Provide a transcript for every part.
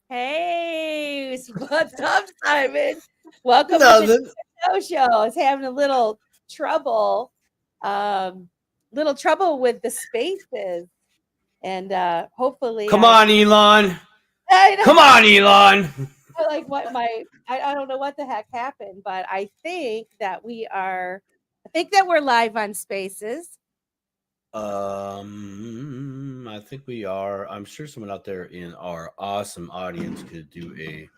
Hey, what's up, Simon? Welcome to the Nothing. show. I was having a um, little trouble with the spaces, and hopefully, Come on, Elon. I Come know, on, Elon. I like what I don't know what the heck happened, but I think that we're live on Spaces. I think we are. I'm sure someone out there in our awesome audience could do a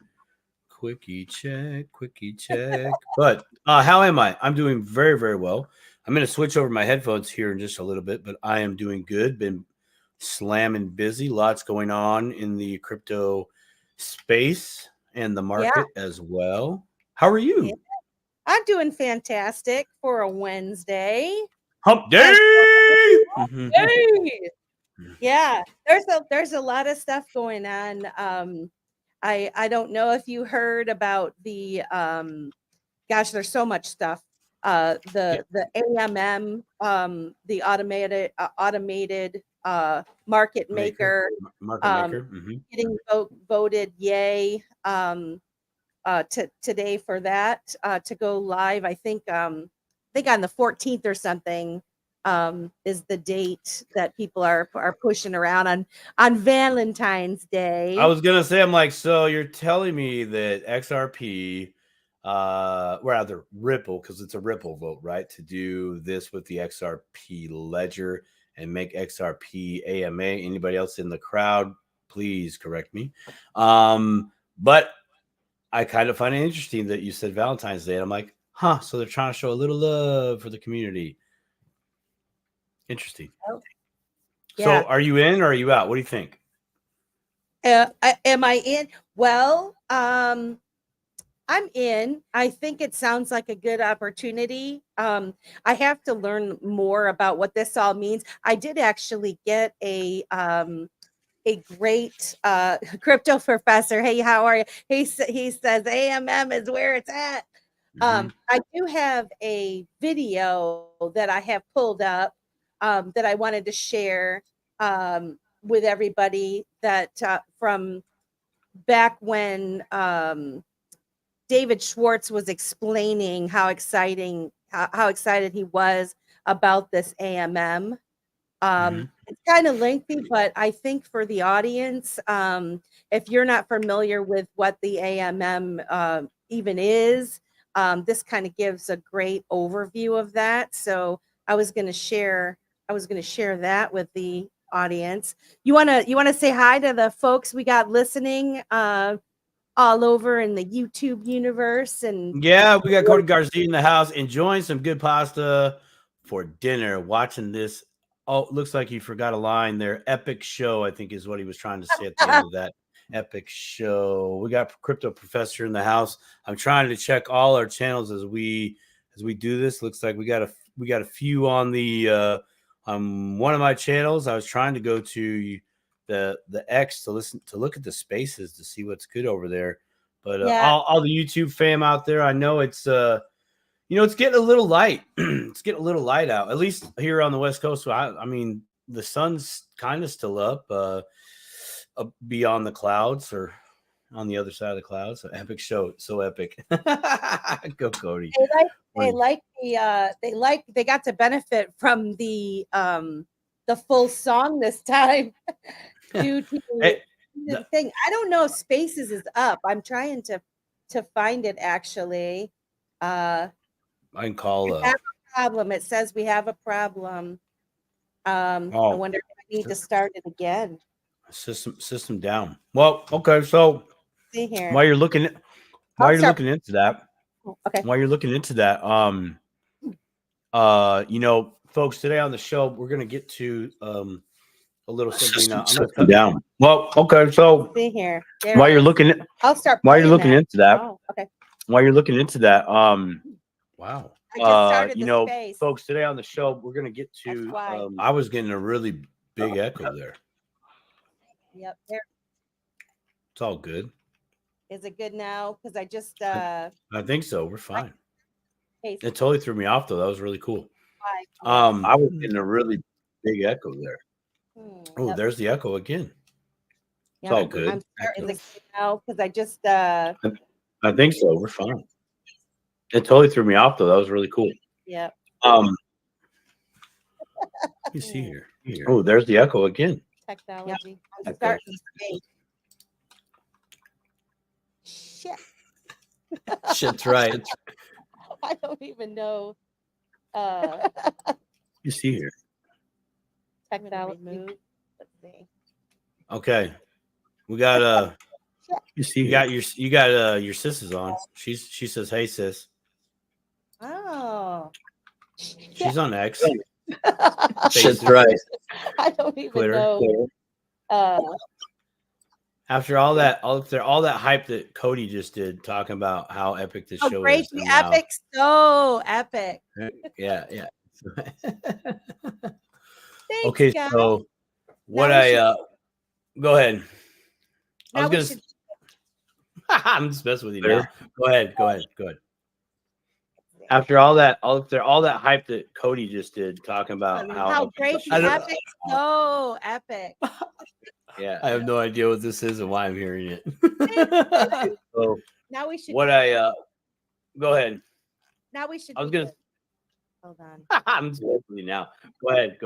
quickie check, quickie check. But how am I? I'm doing very, very well. I'm going to switch over my headphones here in just a little bit, but I am doing good. Been slamming busy. Lots going on in the crypto space and the Yeah, market as well. How are yeah, you? I'm doing fantastic for a Wednesday. Hump As day. Hey! Yeah, there's a lot of stuff going on. I don't know if you heard about there's so much stuff. Yeah, The AMM, the automated market maker, maker, market um, maker. getting voted yay today for that to go live. I think on the 14th or something is the date that people are pushing around on Valentine's I Day. was gonna say, I'm like, so you're telling me that XRP, rather Ripple, because it's a Ripple vote, right? To do this with the XRP ledger and make XRP AMA. Anybody else in the crowd, please correct me. But I kind of find it interesting that you said Valentine's Day. And I'm like, huh? So they're trying to show a little love for the community. Interesting. Oh, So yeah. are you in or are you out? What do you think? Am I in? Well, I'm in. I think it sounds like a good opportunity. I have to learn more about what this all means. I did actually get a great crypto professor. Hey, how are you? He says AMM is where it's at. Mm-hmm. I do have a video that I have pulled up that I wanted to share with everybody that from back when David Schwartz was explaining how excited he was about this AMM. Mm-hmm. It's kind of lengthy, but I think for the audience, if you're not familiar with what the AMM even is, this kind of gives a great overview of that. So I was going to share, I was going to share that with the audience. You want to say hi to the folks we got listening all over in the YouTube universe and Yeah, we got Cody Garcia in the house enjoying some good pasta for dinner, watching this. Oh, looks like he forgot a line there. Epic show, I think, is what he was trying to say at the end of that. Epic show. We got Crypto Professor in the house. I'm trying to check all our channels as we do this. Looks like we got a few on the one of my channels. I was trying to go to the X to look at the spaces to see what's good over there. But yeah, all the YouTube fam out there, I know it's getting a little light. It's getting a little light out, at least here on the West Coast. So I mean, the sun's kind of still up beyond the clouds or on the other side of the clouds. So epic show, so epic. Go Cody. they like they Morning. like they got to benefit from the full song this time due to Hey, the thing. I don't know if Spaces is up. I'm trying to find it actually. Uh I can call we have a problem. It says we have a problem. I oh wonder if I need to start it again. system down. Well, okay, so See here. while you're looking while I'll you're start. looking into that, Okay. while you're looking into that, folks, today on the show, we're going to get to a little something. I'm going to cut down. Well, okay. So See here. There while it you're is. looking at, I'll start while you're playing looking that. into that, Oh, okay. while you're looking into that, wow. I just started the space. Folks, today on the show, we're going to get That's to, why. I was getting a really big echo there. Yep. There It's all good. is it good now? Because I just I, I think so. We're I fine. paste It totally threw me off, though. That was really cool. why. Yes. I was getting a really big echo there. Oh, Yep. there's the echo again. It's all good. I'm starting to now because I just I think so. We're fine. It totally threw me off though. That was really cool. yeah. You see here. Oh, there's the echo again. Technology. I'm starting to say shit. Shit's right. I don't even know. You see here. Technology. Let's see. Okay. We got You see you got your sis on. She says, "Hey sis." Oh. She's on X. Shit's right. I don't even Twitter. know. After all that hype that Cody just did, talking about how epic this show great, is. And epic, so epic. Yeah. Thanks, Okay, guys. so what go ahead. I was gonna. I'm just messing with you now. Go ahead. After all that hype that Cody just did, talking about how great, epic, so epic. Yeah, I have no idea what this is and why I'm hearing it. So now we should. What go ahead. Now we should. I was gonna. Hold on. I'm just messing with you now. Go ahead.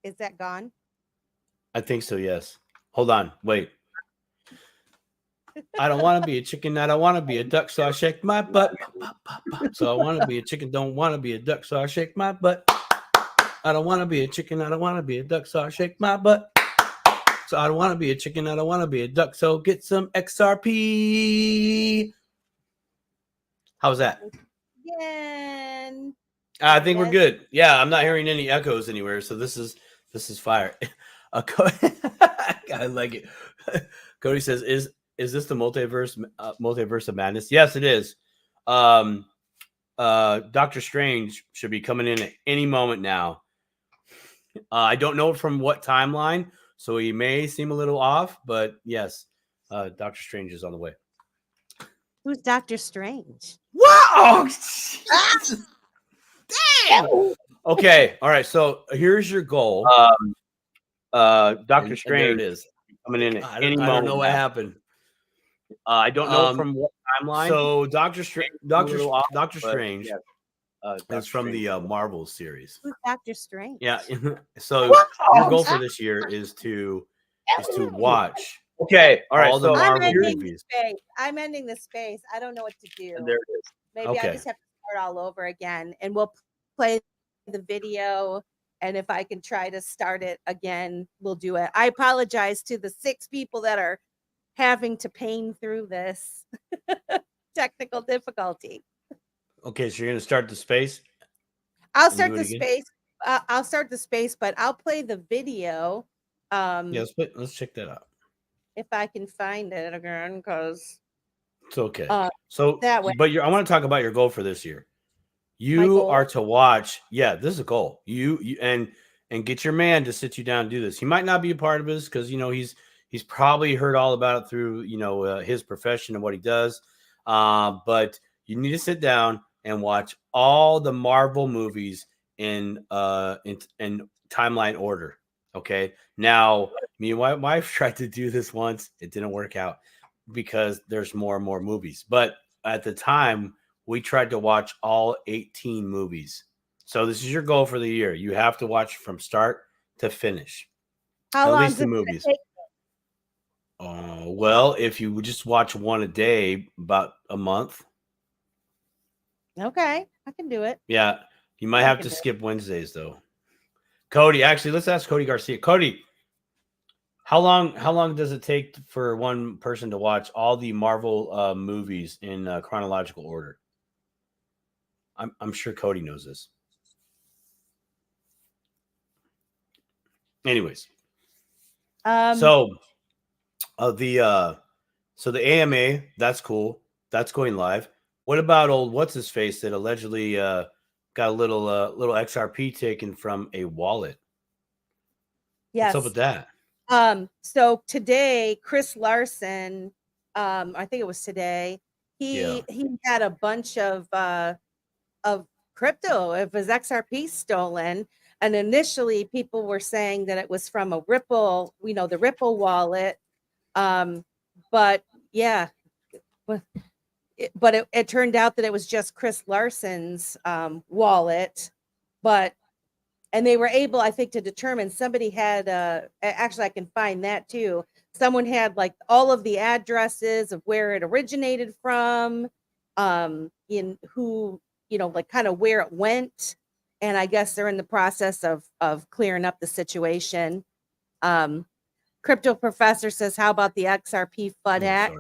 Is that gone? I think so. Yes. Hold on. Wait. I don't want to be a chicken. I don't want to be a duck. So I shake my butt. So I want to be a chicken. Don't want to be a duck. So I shake my butt. I don't want to be a chicken. I don't want to be a duck. So I shake my butt. So I don't want to be a chicken. I don't want to be a duck. So get some XRP. How's that? Again. I think we're good. Yeah, I'm not hearing any echoes anywhere. So this is fire. I like it. Cody says, "Is this the multiverse of madness?" Yes, it is. Doctor Strange should be coming in at any moment now. I don't know from what timeline, so he may seem a little off, but yes, Doctor Strange is on the way. Who's Doctor Strange? Wow! Damn. Okay, all right. So here's your goal. Doctor Strange is coming in at any moment. I don't know what happened. I don't know from what timeline. So Doctor Strange is from the Marvel series. Who's Doctor Strange? Yeah. So your goal for this year is to watch. Okay. All right. All the Marvel movies. I'm ending the space. I don't know what to do. And there it is. Maybe I just have to start all over again, and we'll play the video. And if I can try to start it again, we'll do it. I apologize to the 6 people that are having to pain through this technical difficulty. Okay, so you're going to start the space? I'll start the space. I'll start the space, but I'll play the video. Yeah, let's check that out. If I can find it again, because it's okay. So that way. But I want to talk about your goal for this year. You are to watch. Yeah, this is a goal. You and get your man to sit you down and do this. He might not be a part of this because he's probably heard all about it through his profession and what he does. But you need to sit down and watch all the Marvel movies in timeline order. Okay. Now, me and my wife tried to do this once. It didn't work out because there's more and more movies. But at the time, we tried to watch all 18 movies. So this is your goal for the year. You have to watch from start to finish. How long at least the movies. Well, if you would just watch one a day, about a month. Okay, I can do it. Yeah, you might have to skip Wednesdays though. Cody, actually, let's ask Cody Garcia. Cody, how long does it take for one person to watch all the Marvel movies in chronological order? I'm sure Cody knows this. Anyways, so the AMA, that's cool. That's going live. What about old what's his face that allegedly got a little XRP taken from a wallet? Yes. What's up with that? So today, Chris Larson, I think it was today, he had a bunch of crypto of his XRP stolen. And initially people were saying that it was from a Ripple, the Ripple wallet. But yeah, but it turned out that it was just Chris Larson's wallet. And they were able, I think, to determine somebody had, actually I can find that too. Someone had like all of the addresses of where it originated from, in who, like kind of where it went. And I guess they're in the process of clearing up the situation. Crypto Professor says, how about the XRP FUD hack?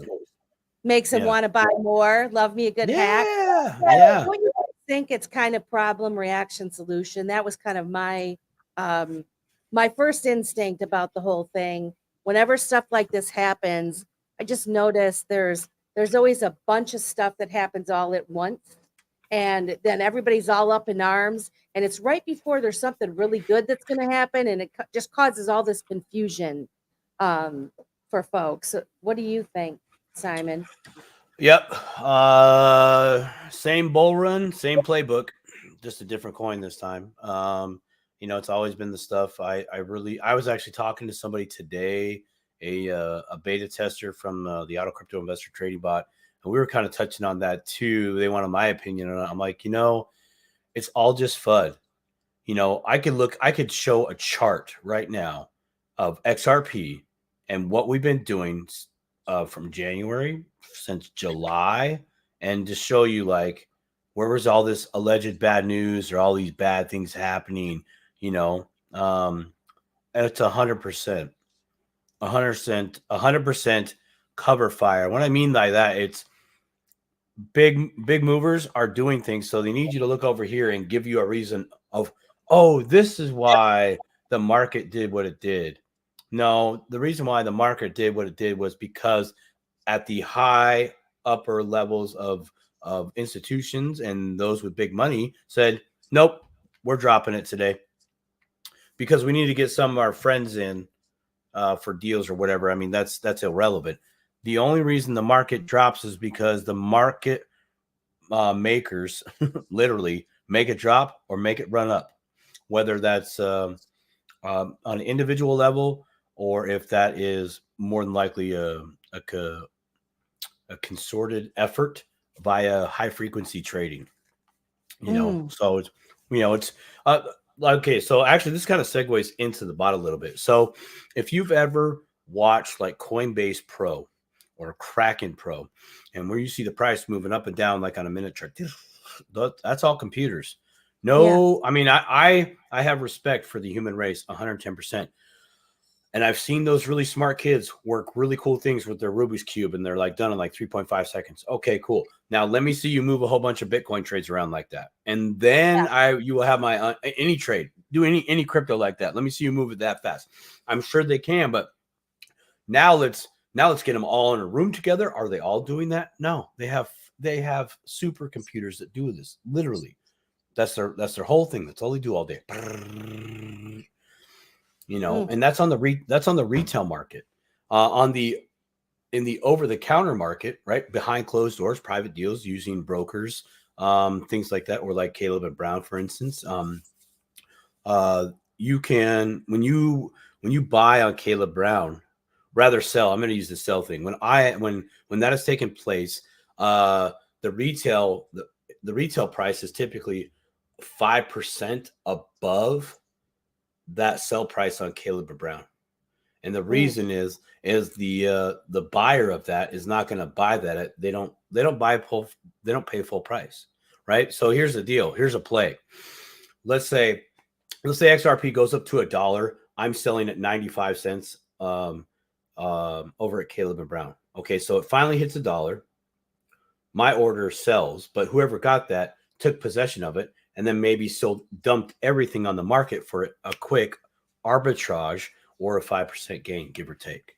Makes him want to buy more. Love me a good hack. Yeah. What you think it's kind of problem, reaction, solution? That was kind of my my first instinct about the whole thing. Whenever stuff like this happens, I just notice there's always a bunch of stuff that happens all at once. And then everybody's all up in arms. And it's right before there's something really good that's going to happen. And it just causes all this confusion for folks. What do you think, Simon? Yep. Same bull run, same playbook, just a different coin this time. It's always been the stuff. I was actually talking to somebody today, a beta tester from the Auto Crypto Investor Trading Bot, and we were kind of touching on that too. They wanted my opinion, and I'm like, it's all just FUD. I could show a chart right now of XRP and what we've been doing from January, since July, and just show you like where was all this alleged bad news or all these bad things happening, and it's 100%, 100% cover fire. What I mean by that, it's big movers are doing things, so they need you to look over here and give you a reason of, oh, this is why the market did what it did. No, the reason why the market did what it did was because at the high upper levels of institutions and those with big money said, nope, we're dropping it today because we need to get some of our friends in for deals or whatever. I mean, that's irrelevant. The only reason the market drops is because the market makers literally make it drop or make it run up, whether that's on an individual level or if that is more than likely a consorted effort via high frequency trading. So it's okay. So actually, this kind of segues into the bot a little bit. So if you've ever watched like Coinbase Pro or Kraken Pro, and where you see the price moving up and down like on a minute chart, that's all computers. No, yeah. I mean, I have respect for the human race 110%. And I've seen those really smart kids work really cool things with their Rubik's Cube, and they're like done in like 3.5 seconds. Okay, cool. Now let me see you move a whole bunch of Bitcoin trades around like that, and then you will have my any trade, do any crypto like that. Let me see you move it that fast. I'm sure they can, but now let's get them all in a room together. Are they all doing that? No, they have supercomputers that do this. Literally, that's their whole thing. That's all they do all day. And that's on the retail market. In the over-the-counter market, right behind closed doors, private deals using brokers, things like that, or like Caleb and Brown, for instance. You can when you buy on Caleb Brown, rather sell. I'm going to use the sell thing. When that has taken place, the retail price is typically 5% above that sell price on Caleb Brown. And the reason is the buyer of that is not going to buy that. They don't pay full price. Right. So here's the deal. Here's a play. Let's say XRP goes up to $1. I'm selling at 95 cents over at Caleb Brown. Okay. So it finally hits $1. My order sells, but whoever got that took possession of it and then maybe dumped everything on the market for a quick arbitrage or a 5% gain, give or take.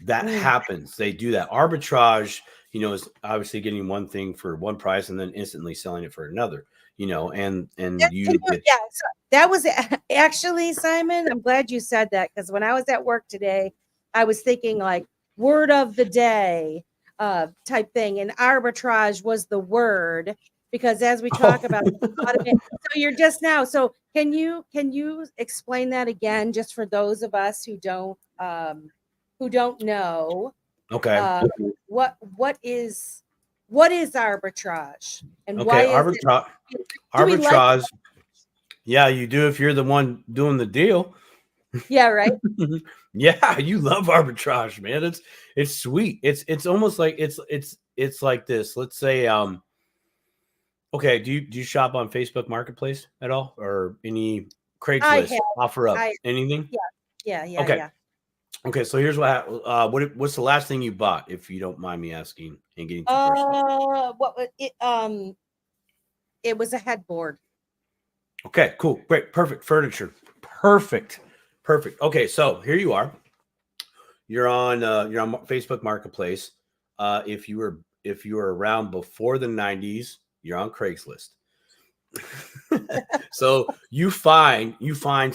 That happens. They do that. Arbitrage, is obviously getting one thing for one price and then instantly selling it for another, and you get. Yeah, so that was actually, Simon, I'm glad you said that, because when I was at work today, I was thinking like word of the day type thing, and arbitrage was the word. because as we talk about automate, so you're just now. So can you explain that again, just for those of us who don't know? Okay. What is arbitrage, and Okay. why is it? Do we like? Arbitrage. Yeah, you do if you're the one doing the deal. Yeah, right. Yeah, you love arbitrage, man. It's sweet. It's almost like it's like this. Let's say okay, do you shop on Facebook Marketplace at all, or any I Craigslist have. offer up anything? Yeah. Okay. Okay, so here's what's the last thing you bought, if you don't mind me asking and getting too personal? What was it? It was a headboard. Okay, cool, great, perfect furniture, perfect. Okay, so here you are. You're on Facebook Marketplace. If you were around before the 90s, you're on Craigslist. So you find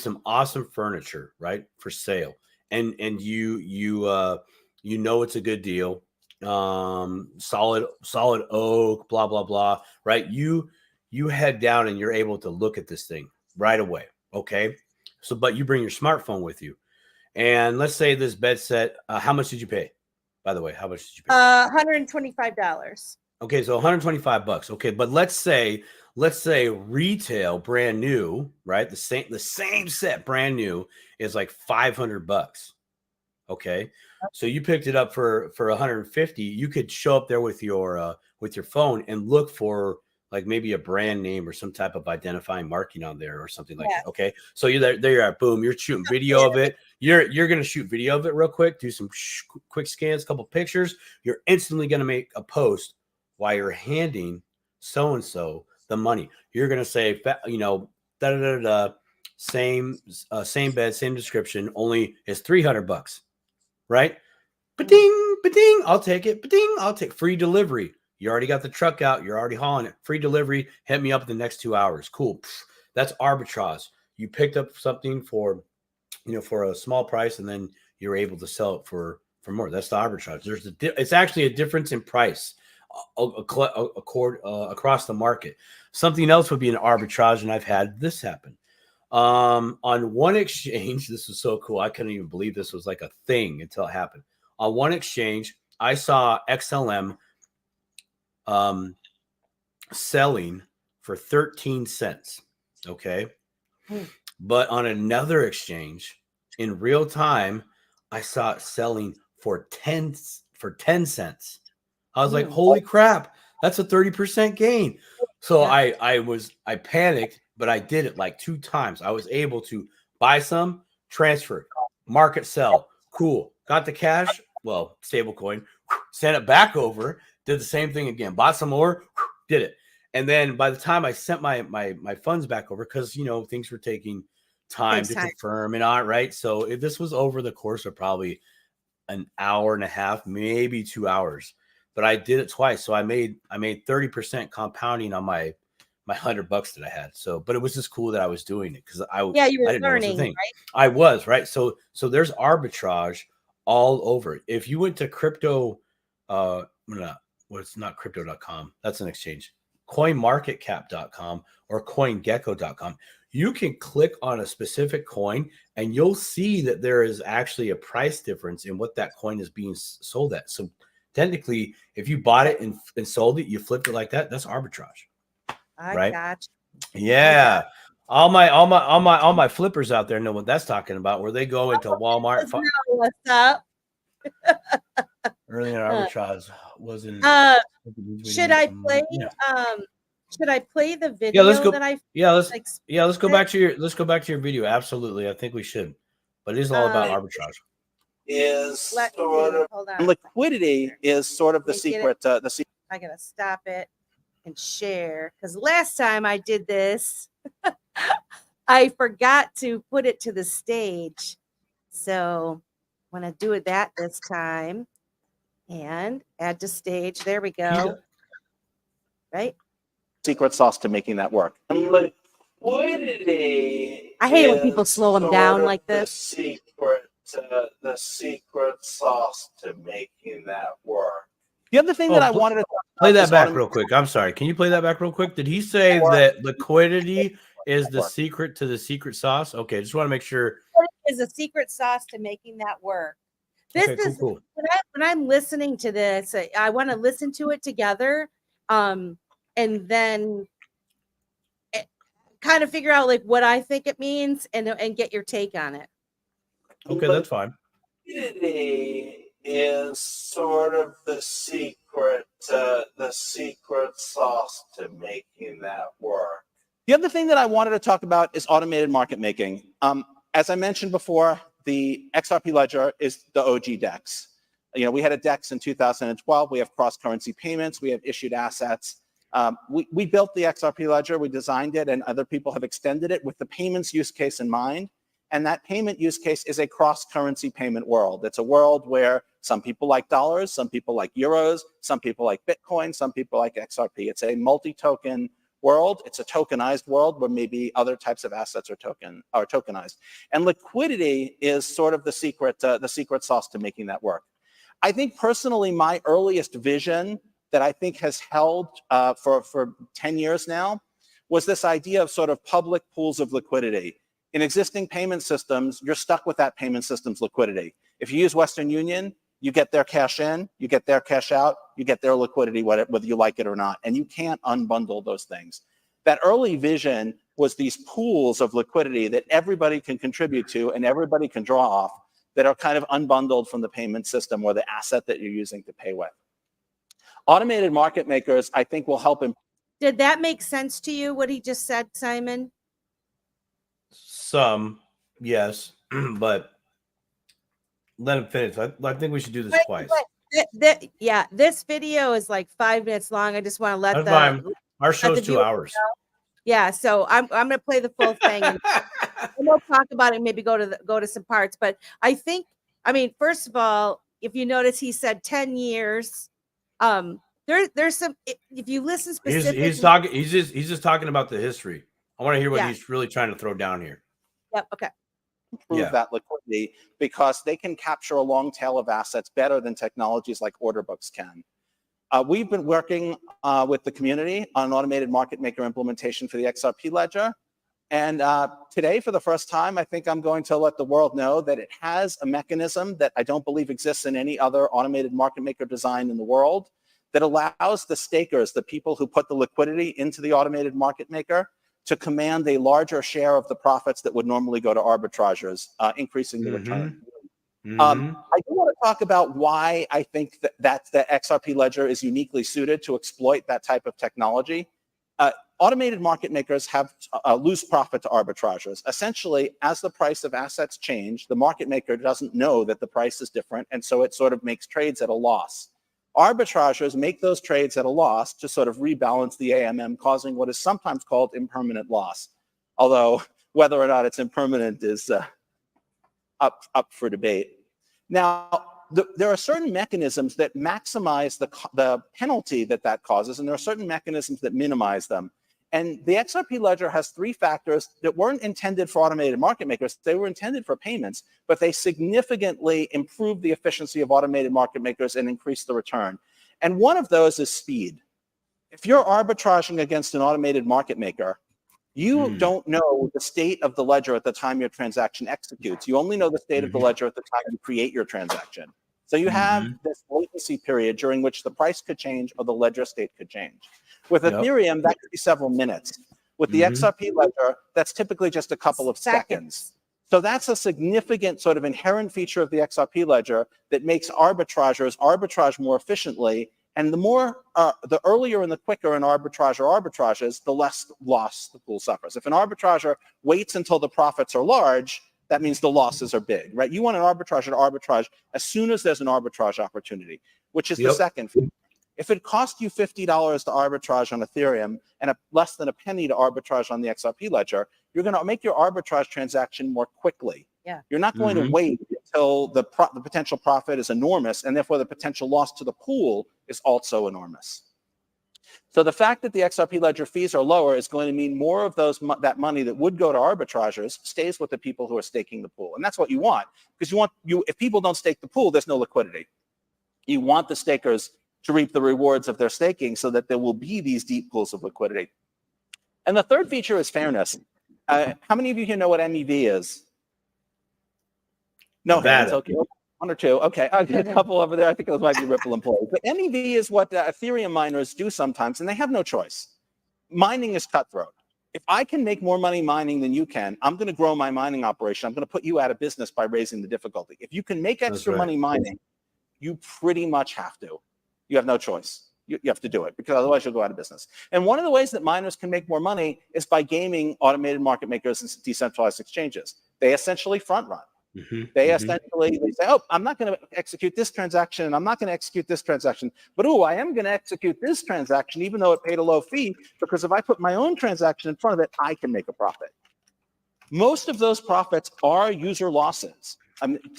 some awesome furniture, right, for sale, and you know it's a good deal. Solid oak, blah blah blah, right? You head down and you're able to look at this thing right away. Okay, so but you bring your smartphone with you, and let's say this bed set. How much did you pay? By the way, how much did you pay? $125. Okay, so $125. Okay, but let's say retail brand new, right? The same set brand new is like $500. Okay, so you picked it up for 150. You could show up there with your phone and look for like maybe a brand name or some type of identifying marking on there or something like that. Okay, so you're there you're at, boom, you're shooting video of it. You're gonna shoot video of it real quick, do some quick scans, couple pictures. You're instantly gonna make a post while you're handing so and so the money. You're gonna say, da da da da, same bed, same description, only it's $300. Right? Ba-ding, ba-ding, I'll take it. Ba-ding, I'll take free delivery. You already got the truck out. You're already hauling it. Free delivery. Hit me up in the next 2 hours. Cool. That's arbitrage. You picked up something for a small price, and then you're able to sell it for more. That's the arbitrage. It's actually a difference in price across the market. Something else would be an arbitrage, and I've had this happen. On one exchange, this was so cool. I couldn't even believe this was like a thing until it happened. On one exchange, I saw XLM selling for 13 cents. Okay. But on another exchange in real time, I saw it selling for 10 cents. I was like, holy crap, that's a 30% gain. So I panicked, but I did it like 2 times. I was able to buy some, transfer, market sell. Cool. Got the cash. Well, stable coin, sent it back over, did the same thing again, bought some more, did it. And then by the time I sent my funds back over, because things were taking time to confirm and all right. So this was over the course of probably an hour and a half, maybe 2 hours. But I did it twice. So I made 30% compounding on my $100 that I had. So, but it was just cool that I was doing it because you were I didn't learning, right? I was, right. So there's arbitrage all over. If you went to crypto, it's not crypto.com. That's an exchange. CoinMarketCap.com or CoinGecko.com. You can click on a specific coin and you'll see that there is actually a price difference in what that coin is being sold at. So technically, if you bought it and sold it, you flipped it like that, that's arbitrage. I got you. Yeah. All my flippers out there know what that's talking about, where they go into Walmart. What's up? Earlier arbitrage wasn't. Should I play? Should I play the video? Yeah, let's go. That I let's go back to your video. Absolutely, I think we should. But it is all about arbitrage. Liquidity is sort of the secret. I gotta stop it and share, because last time I did this, I forgot to put it to the stage. So when I do it this time, and add to stage, there we go. Right. Secret sauce to making that work. Liquidity. I hate when people slow them down like this. The secret sauce to making that work. The other thing that I wanted to play that back real quick. I'm sorry. Can you play that back real quick? Did he say that liquidity is the secret to the secret sauce? Okay, just want to make sure. Is a secret sauce to making that work. This Okay, is cool. when I'm listening to this, I want to listen to it together, and then kind of figure out like what I think it means and get your take on it. Okay, that's fine. Liquidity is sort of the secret sauce to making that work. The other thing that I wanted to talk about is automated market making. As I mentioned before, the XRP ledger is the OG DEX. We had a DEX in 2012. We have cross-currency payments. We have issued assets. We built the XRP ledger. We designed it, and other people have extended it with the payments use case in mind. And that payment use case is a cross-currency payment world. It's a world where some people like dollars, some people like euros, some people like Bitcoin, some people like XRP. It's a multi-token world. It's a tokenized world where maybe other types of assets are tokenized. And liquidity is sort of the secret sauce to making that work. I think personally, my earliest vision that I think has held for 10 years now was this idea of sort of public pools of liquidity. In existing payment systems, you're stuck with that payment system's liquidity. If you use Western Union, you get their cash in, you get their cash out, you get their liquidity, whether you like it or not, and you can't unbundle those things. That early vision was these pools of liquidity that everybody can contribute to and everybody can draw off that are kind of unbundled from the payment system or the asset that you're using to pay with. Automated market makers, I think, will help. Did that make sense to you, what he just said, Simon? Some, yes, but let him finish. I think we should do this twice. Yeah, this video is like 5 minutes long. I just want to let our show's 2 hours. Yeah, so I'm gonna play the full thing and we'll talk about it. Maybe go to some parts. But I mean, first of all, if you notice, he said 10 years. There's some. If you listen specifically, he's just talking about the history. I want to hear what he's really trying to throw down here. Yep. Okay. Improve that liquidity because they can capture a long tail of assets better than technologies like order books can. We've been working with the community on an automated market maker implementation for the XRP ledger. And today, for the first time, I think I'm going to let the world know that it has a mechanism that I don't believe exists in any other automated market maker design in the world that allows the stakers, the people who put the liquidity into the automated market maker, to command a larger share of the profits that would normally go to arbitrageurs, increasing the return. I do want to talk about why I think that the XRP ledger is uniquely suited to exploit that type of technology. Automated market makers have lose profit to arbitrageurs. Essentially, as the price of assets change, the market maker doesn't know that the price is different, and so it sort of makes trades at a loss. Arbitrageurs make those trades at a loss to sort of rebalance the AMM, causing what is sometimes called impermanent loss. Although whether or not it's impermanent is up for debate. Now, there are certain mechanisms that maximize the penalty that causes, and there are certain mechanisms that minimize them. And the XRP ledger has 3 factors that weren't intended for automated market makers. They were intended for payments, but they significantly improve the efficiency of automated market makers and increase the return. And one of those is speed. If you're arbitraging against an automated market maker, you don't know the state of the ledger at the time your transaction executes. You only know the state of the ledger at the time you create your transaction. So you have this latency period during which the price could change or the ledger state could change. With Ethereum, that could be several minutes. With the XRP ledger, that's typically just a couple of seconds. So that's a significant sort of inherent feature of the XRP ledger that makes arbitrageurs arbitrage more efficiently. And the earlier and the quicker an arbitrager arbitrages, the less loss the pool suffers. If an arbitrager waits until the profits are large, that means the losses are big, right? You want an arbitrager to arbitrage as soon as there's an arbitrage opportunity, which is the second. If it cost you $50 to arbitrage on Ethereum and less than a penny to arbitrage on the XRP ledger, you're going to make your arbitrage transaction more quickly. Yeah. You're not going to wait until the potential profit is enormous, and therefore the potential loss to the pool is also enormous. So the fact that the XRP ledger fees are lower is going to mean more of that money that would go to arbitrageurs stays with the people who are staking the pool. And that's what you want, because if people don't stake the pool, there's no liquidity. You want the stakers to reap the rewards of their staking so that there will be these deep pools of liquidity. And the third feature is fairness. How many of you here know what MEV is? No hands, okay. One or two. Okay, I got a couple over there. I think those might be Ripple employees. But MEV is what Ethereum miners do sometimes, and they have no choice. Mining is cutthroat. If I can make more money mining than you can, I'm going to grow my mining operation. I'm going to put you out of business by raising the difficulty. If you can make extra money mining, you pretty much have to. You have no choice. You have to do it because otherwise you'll go out of business. And one of the ways that miners can make more money is by gaming automated market makers and decentralized exchanges. They essentially front run. They essentially they say, oh, I'm not going to execute this transaction, and I'm not going to execute this transaction, but oh, I am going to execute this transaction, even though it paid a low fee, because if I put my own transaction in front of it, I can make a profit. Most of those profits are user losses.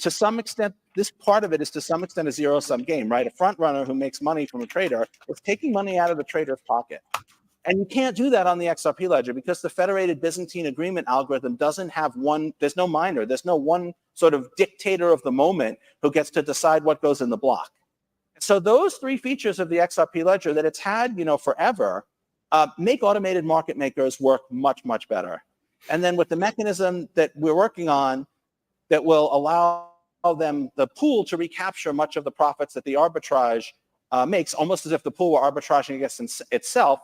To some extent, this part of it is to some extent a zero-sum game, right? A front runner who makes money from a trader is taking money out of the trader's pocket. And you can't do that on the XRP ledger because the federated Byzantine agreement algorithm doesn't have one, there's no miner, there's no one sort of dictator of the moment who gets to decide what goes in the block. So those three features of the XRP ledger that it's had, forever, make automated market makers work much, much better. And then with the mechanism that we're working on that will allow them, the pool, to recapture much of the profits that the arbitrage makes, almost as if the pool were arbitraging against itself,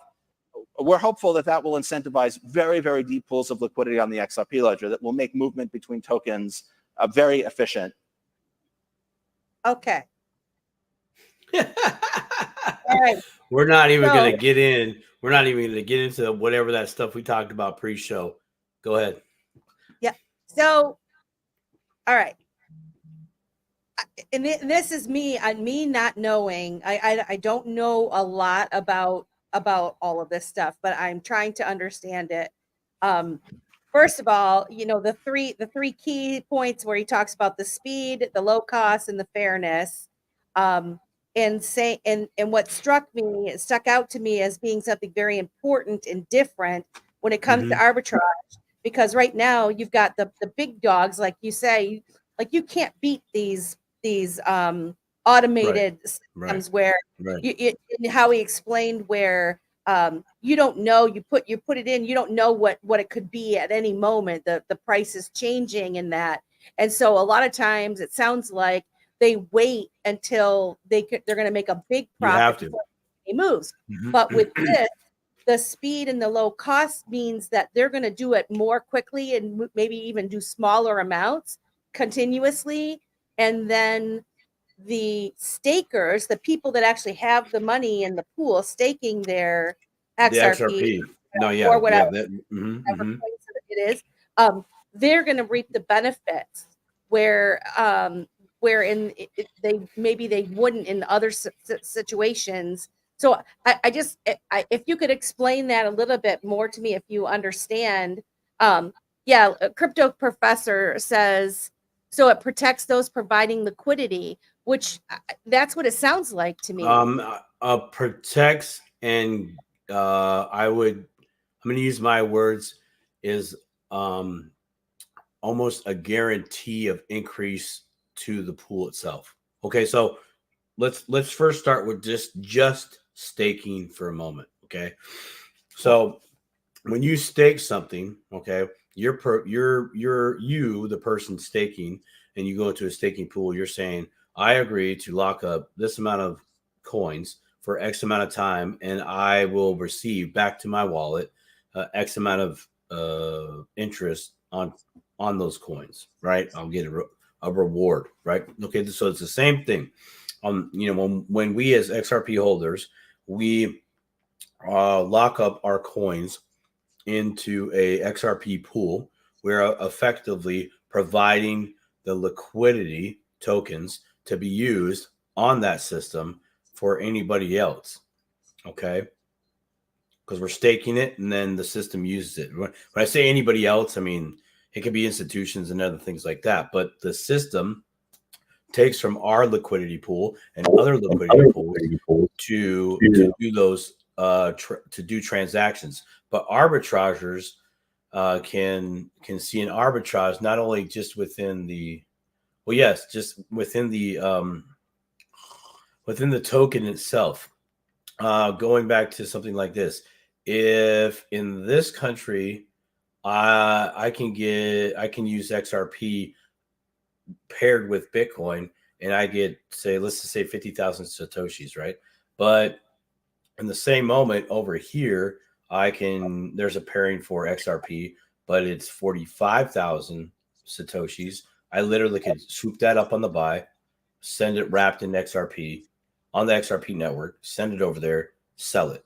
we're hopeful that that will incentivize very, very deep pools of liquidity on the XRP ledger that will make movement between tokens very efficient. Okay. All right. We're not even going to get in. We're not even going to get into whatever that stuff we talked about pre-show. Go ahead. Yeah. So, all right. And this is me not knowing. I don't know a lot about all of this stuff, but I'm trying to understand it. First of all, the three key points where he talks about the speed, the low cost, and the fairness. And what stuck out to me as being something very important and different when it comes to arbitrage, because right now you've got the big dogs, like you say, like you can't beat these automated systems where how he explained where you don't know, you put it in, you don't know what it could be at any moment. The price is changing in that. And so a lot of times it sounds like they wait until they're going to make a big profit before he moves. But with this, the speed and the low cost means that they're going to do it more quickly and maybe even do smaller amounts continuously. And then the stakers, the people that actually have the money in the pool staking their XRP, or whatever, it is, they're going to reap the benefits where they wouldn't in other situations. So if you could explain that a little bit more to me, if you understand. A crypto professor says, so it protects those providing liquidity, which that's what it sounds like to me. Protects, and I'm going to use my words, is almost a guarantee of increase to the pool itself. Okay, so let's first start with just staking for a moment. Okay, so when you stake something, okay, you're the person staking, and you go into a staking pool, you're saying, I agree to lock up this amount of coins for X amount of time, and I will receive back to my wallet X amount of interest on those coins, right? I'll get a reward, right? Okay, so it's the same thing. When we as XRP holders, we lock up our coins into a XRP pool, we're effectively providing the liquidity tokens to be used on that system for anybody else. Okay, because we're staking it and then the system uses it. When I say anybody else, I mean it could be institutions and other things like that, but the system takes from our liquidity pool and other liquidity pools to do those to do transactions. But arbitragers can see an arbitrage not only just within the just within the within the token itself. Going back to something like this, if in this country, I can use XRP paired with Bitcoin, and I get, let's just say 50,000 Satoshis, right? But in the same moment over here, there's a pairing for XRP, but it's 45,000 Satoshis. I literally could swoop that up on the buy, send it wrapped in XRP on the XRP network, send it over there, sell it.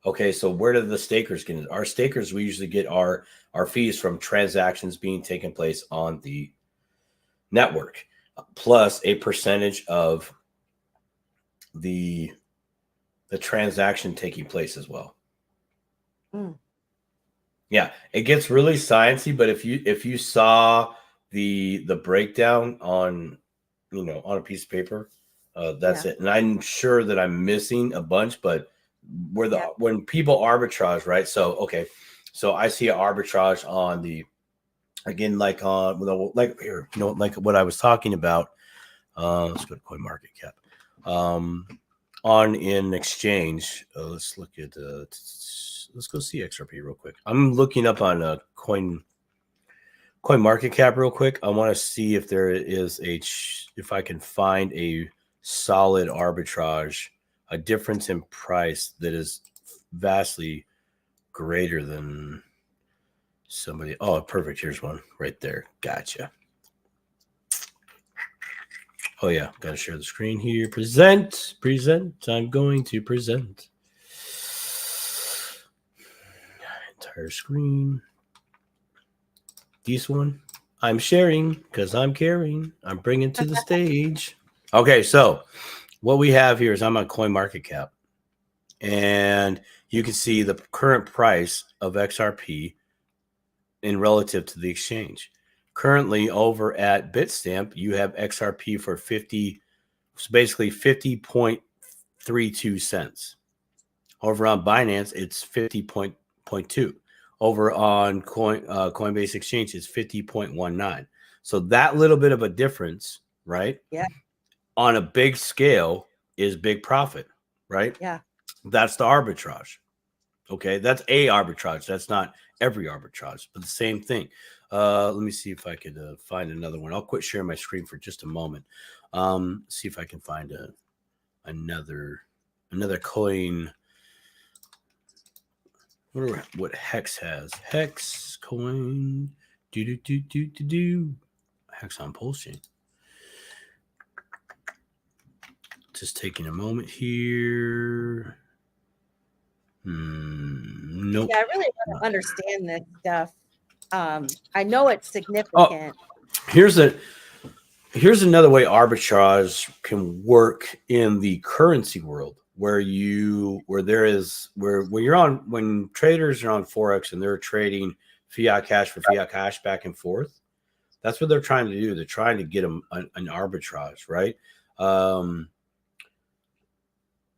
Okay, so where do the stakers get it? Our stakers, we usually get our fees from transactions being taken place on the network, plus a percentage of the transaction taking place as well. Yeah, it gets really sciencey, but if you saw the breakdown on on a piece of paper, that's it. And I'm sure that I'm missing a bunch, but when people arbitrage, right? So okay, so I see an arbitrage on the, again, like here, like what I was talking about. Let's go to CoinMarketCap. On an exchange, let's look at let's go see XRP real quick. I'm looking up on a CoinMarketCap real quick. I want to see if there is if I can find a solid arbitrage, a difference in price that is vastly greater than somebody. Oh, perfect. Here's one right there. Gotcha. Oh yeah, gotta share the screen here. Present. I'm going to present. Entire screen. This one I'm sharing because I'm caring. I'm bringing to the stage. Okay, so what we have here is I'm on CoinMarketCap, and you can see the current price of XRP in relative to the exchange. Currently, over at Bitstamp, you have XRP for 50, basically 50.32 cents. Over on Binance, it's 50.2. Over on Coinbase Exchange, it's 50.19. So that little bit of a difference, right? Yeah. On a big scale is big profit, right? Yeah. That's the arbitrage. Okay, that's a arbitrage. That's not every arbitrage, but the same thing. Let me see if I could find another one. I'll quit sharing my screen for just a moment. See if I can find another coin. What Hex has. Hex coin. Hex on Pulse Chain. Just taking a moment here. Nope. Yeah, I really want to understand this stuff. I know it's significant. Here's another way arbitrage can work in the currency world, when traders are on Forex and they're trading fiat cash for fiat cash back and forth. That's what they're trying to do. They're trying to get an arbitrage, right?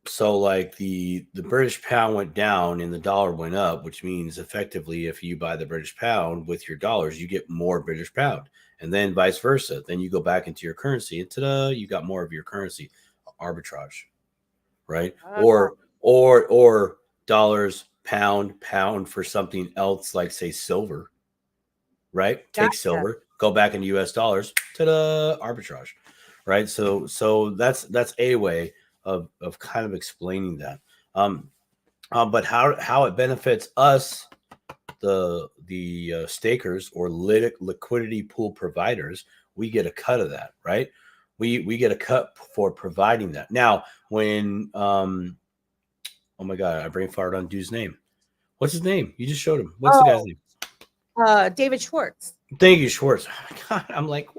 So like the British pound went down and the dollar went up, which means effectively if you buy the British pound with your dollars, you get more British pound, and then vice versa. Then you go back into your currency and ta-da, you got more of your currency. Arbitrage, right? Or dollars, pound for something else, like say silver, right? Take Gotcha. silver, go back into US dollars, ta-da, arbitrage, right? So that's a way of kind of explaining that. But how it benefits us, the stakers or liquidity pool providers, we get a cut of that, right? We get a cut for providing that. Now, when oh my God, I brain farted on dude's name. What's his name? You just showed him. What's the guy's name? David Schwartz. Thank you, Schwartz. Oh my God, I'm like,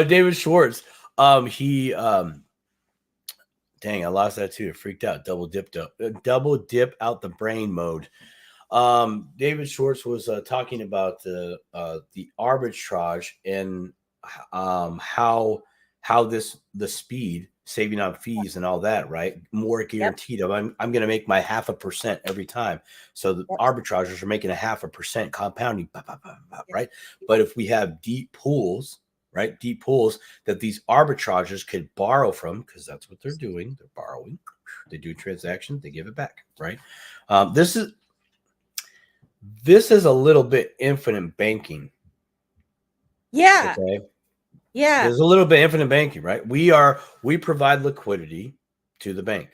David Schwartz. He dang, I lost that too. It freaked out. Double dip out the brain mode. David Schwartz was talking about the arbitrage and how the speed, saving on fees and all that, right? More guaranteed. Yep. I'm going to make my 0.5% every time. So the arbitragers are making 0.5% compounding, right? But if we have deep pools, right? Deep pools that these arbitragers could borrow from, because that's what they're doing. They're borrowing. They do transactions, they give it back, right? This is a little bit infinite banking. Yeah. Okay. Yeah. There's a little bit infinite banking, right? We provide liquidity to the bank.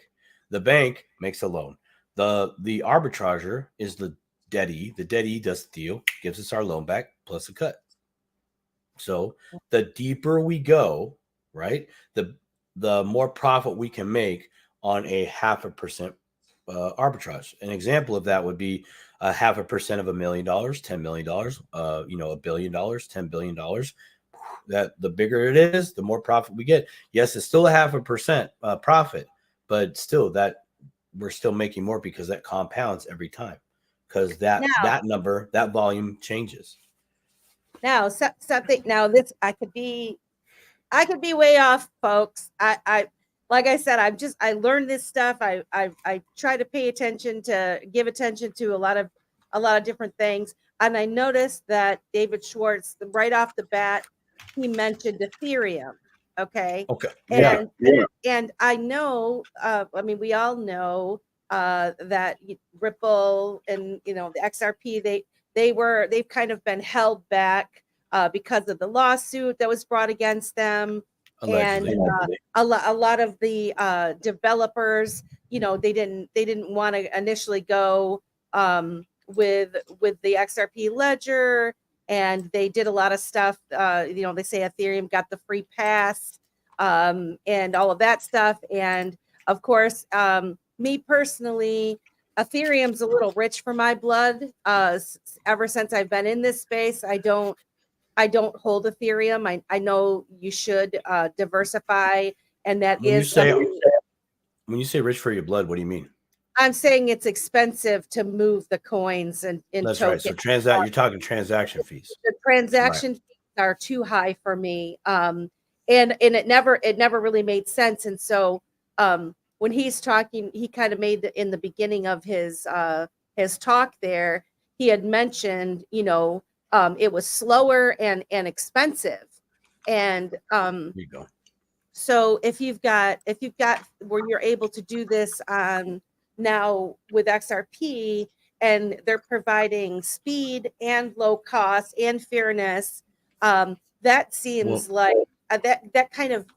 The bank makes a loan. The arbitrager is the dettee. The dettee does the deal, gives us our loan back plus a cut. So the deeper we go, right, the more profit we can make on a 0.5% arbitrage. An example of that would be 0.5% of $1 million, $10 million, $1 billion, $10 billion. That the bigger it is, the more profit we get. Yes, it's still a 0.5% profit, but still that we're still making more because that compounds every time, because that number, that volume changes. Now, something. Now, this I could be way off, folks. I like I said, I learned this stuff. I try to pay attention, to give attention to a lot of different things, and I noticed that David Schwartz, right off the bat, he mentioned Ethereum. Okay. Yeah. And I know. I mean, we all know that Ripple and the XRP, they've kind of been held back because of the lawsuit that was brought against them. Allegedly. And a lot of the developers, they didn't want to initially go with the XRP ledger, and they did a lot of stuff. They say Ethereum got the free pass and all of that stuff. And of course, me personally, Ethereum's a little rich for my blood. Ever since I've been in this space, I don't hold Ethereum. I know you should diversify, and that When is when you say rich for your blood, what do you mean? I'm saying it's expensive to move the coins and in That's tokens. right. So you're talking transaction fees. The transaction fees are too high for me. And it never really made sense. And so when he's talking, he kind of made in the beginning of his talk there, he had mentioned, it was slower and expensive. And There you go. so if you've got where you're able to do this now with XRP, and they're providing speed and low cost and fairness, that seems like that kind of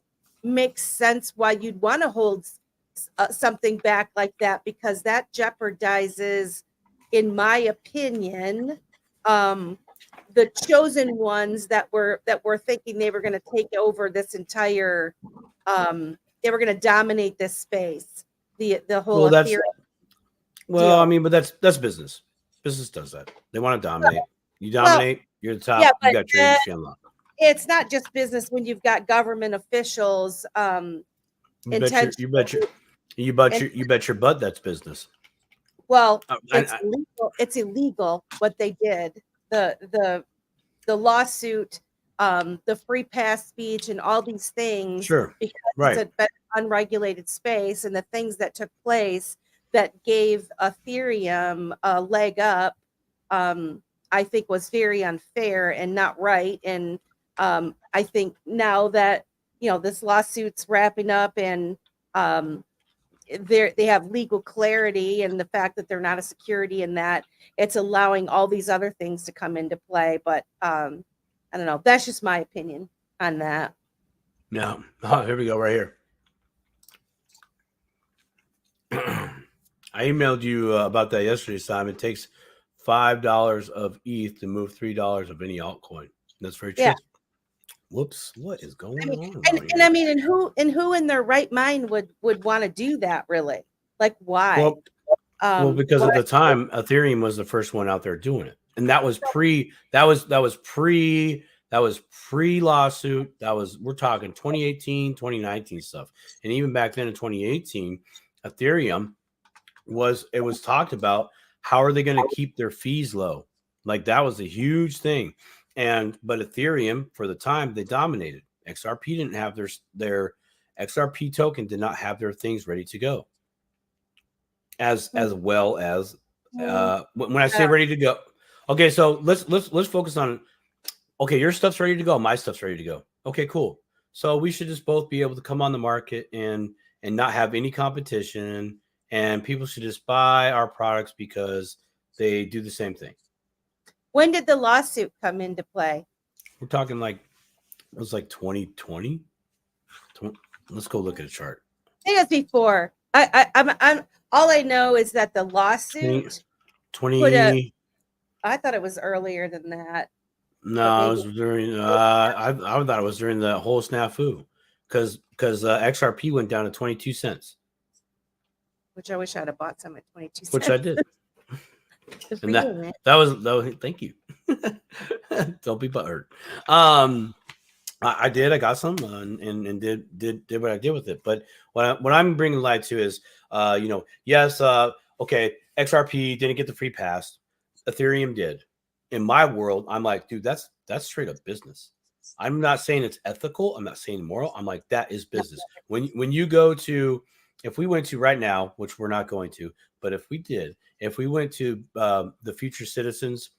makes sense why you'd want to hold something back like that, because that jeopardizes, in my opinion, the chosen ones that were thinking they were going to take over this entire they were going to dominate this space, the whole Ethereum deal. I mean, but that's business. Business does that. They want to dominate. You dominate, you're the top. You got your industry unlocked. It's not just business when you've got government officials. You bet your butt that's business. Well, it's illegal what they did. The lawsuit, the free pass speech, and all these things. Sure. Because right. It's an unregulated space, and the things that took place that gave Ethereum a leg up, I think was very unfair and not right. And I think now that this lawsuit's wrapping up, and they have legal clarity, and the fact that they're not a security, and that it's allowing all these other things to come into play. But I don't know. That's just my opinion on that. No. Here we go. Right here. I emailed you about that yesterday, Simon. It takes $5 of ETH to move $3 of any altcoin. That's very true. Yeah. Whoops! What is going on? And I mean, and who in their right mind would want to do that? Really? Like, why? Because at the time, Ethereum was the first one out there doing it, and that was pre lawsuit. We're talking 2018, 2019 stuff, and even back then in 2018, Ethereum was talked about how are they going to keep their fees low? Like that was a huge thing. But Ethereum, for the time, they dominated. XRP didn't have their XRP token did not have their things ready to go. As well as when I say ready to go. Okay, so let's focus on okay, your stuff's ready to go. My stuff's ready to go. Okay, cool. So we should just both be able to come on the market and not have any competition, and people should just buy our products because they do the same thing. When did the lawsuit come into play? We're talking like it was like 2020. Let's go look at a chart. I think it's before. I'm all I know is that the lawsuit 20. I thought it was earlier than that. No, it was during. I thought it was during the whole snafu, because XRP went down to 22 cents, Which I wish I'd have bought some at 22 cents. which I did. Good for And you, man. that was thank you. Don't be butthurt. I did. I got some and did what I did with it. But what I'm bringing light to is, yes, okay, XRP didn't get the free pass. Ethereum did. In my world, I'm like, dude, that's straight up business. I'm not saying it's ethical. I'm not saying moral. I'm like, that is business. When you go to, if we went to right now, which we're not going to, but if we went to the Future Citizens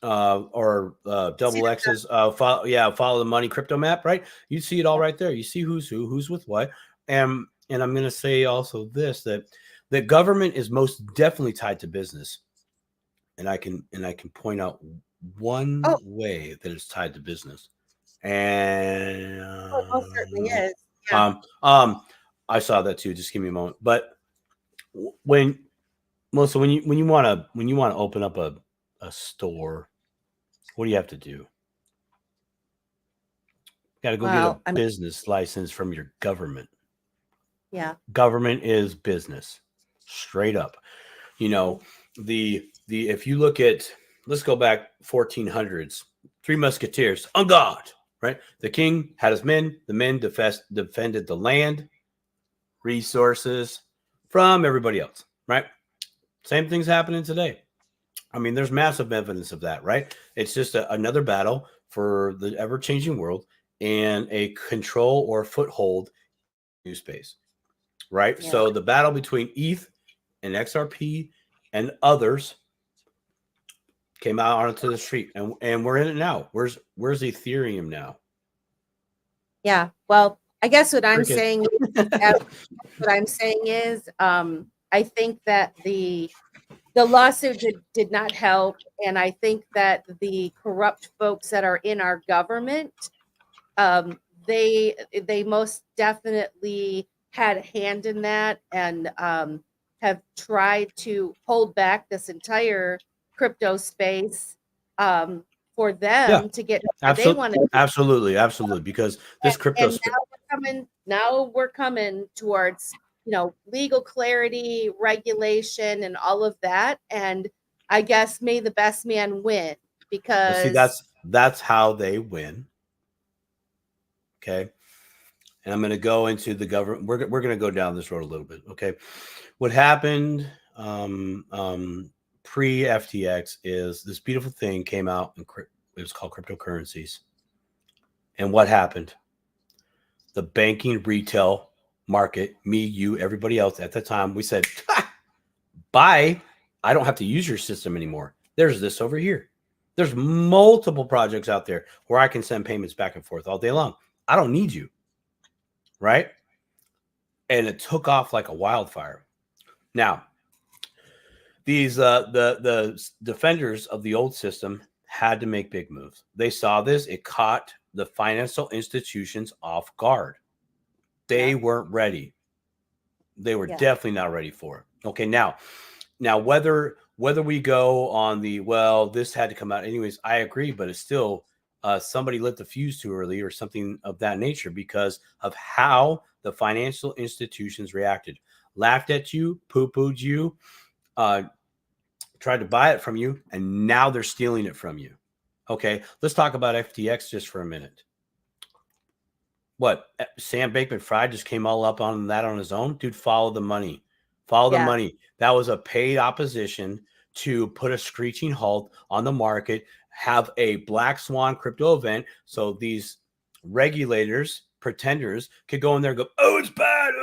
or Double X's follow the money crypto map, right? You see it all right there. You see who's who's with what. And I'm going to say also this, that the government is most definitely tied to business. And I can point out one way that it's tied to business. And it most certainly is. Yeah. I saw that too. Just give me a moment. But Melissa, when you want to open up a store, what do you have to do? You got to go get a business license from your government. Yeah. Government is business, straight up. If you look at, let's go back 1400s, Three Musketeers, en garde, right? The king had his men. The men defended the land, resources from everybody else, right? Same thing's happening today. I mean, there's massive evidence of that, right? It's just another battle for the ever-changing world and a control or foothold in new space, right? Yeah. So the battle between ETH and XRP and others came out onto the street, and we're in it now. Where's Ethereum now? Yeah. Well, I guess what I'm saying is, I think that the lawsuit did not help, and I think that the corrupt folks that are in our government, they most definitely had a hand in that, and have tried to hold back this entire crypto space for them to get they want to. Absolutely, because this crypto and now we're coming towards legal clarity, regulation, and all of that. And I guess may the best man win, because see, that's how they win. Okay. And I'm going to go into the government. We're going to go down this road a little bit. Okay. What happened pre-FTX is this beautiful thing came out, and it was called cryptocurrencies. And what happened? The banking retail market, me, you, everybody else at the time, we said, bye. I don't have to use your system anymore. There's this over here. There's multiple projects out there where I can send payments back and forth all day long. I don't need you. Right? And it took off like a wildfire. Now, these the defenders of the old system had to make big moves. They saw this. It caught the financial institutions off guard. They weren't ready. They were definitely not ready for it. Okay, now whether we go on the, well, this had to come out anyways, I agree, but it's still somebody lit the fuse too early or something of that nature because of how the financial institutions reacted. Laughed at you, poo-pooed you, tried to buy it from you, and now they're stealing it from you. Okay, let's talk about FTX just for a minute. What, Sam Bankman-Fried just came all up on that on his own? Dude, follow the money. Follow the money. That was a paid opposition to put a screeching halt on the market, have a black swan crypto event. So these regulators pretenders could go in there and go, oh, it's bad,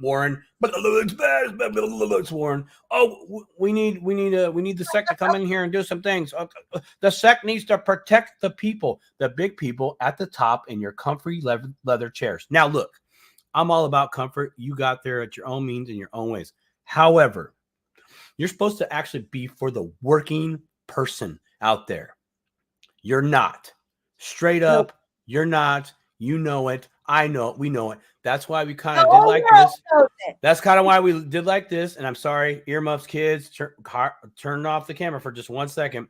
Warren, but it's bad, it's Warren. Oh, we need the SEC to come in here and do some things. The SEC needs to protect the people, the big people at the top in your comfy leather chairs. Now, look, I'm all about comfort. You got there at your own means in your own ways. However, you're supposed to actually be for the working person out there. You're not. Straight up, you're not. You know it. I know it. We know it. That's why we kind of did like this. That's kind of why we did like this. And I'm sorry, earmuffs, kids, turn off the camera for just 1 second.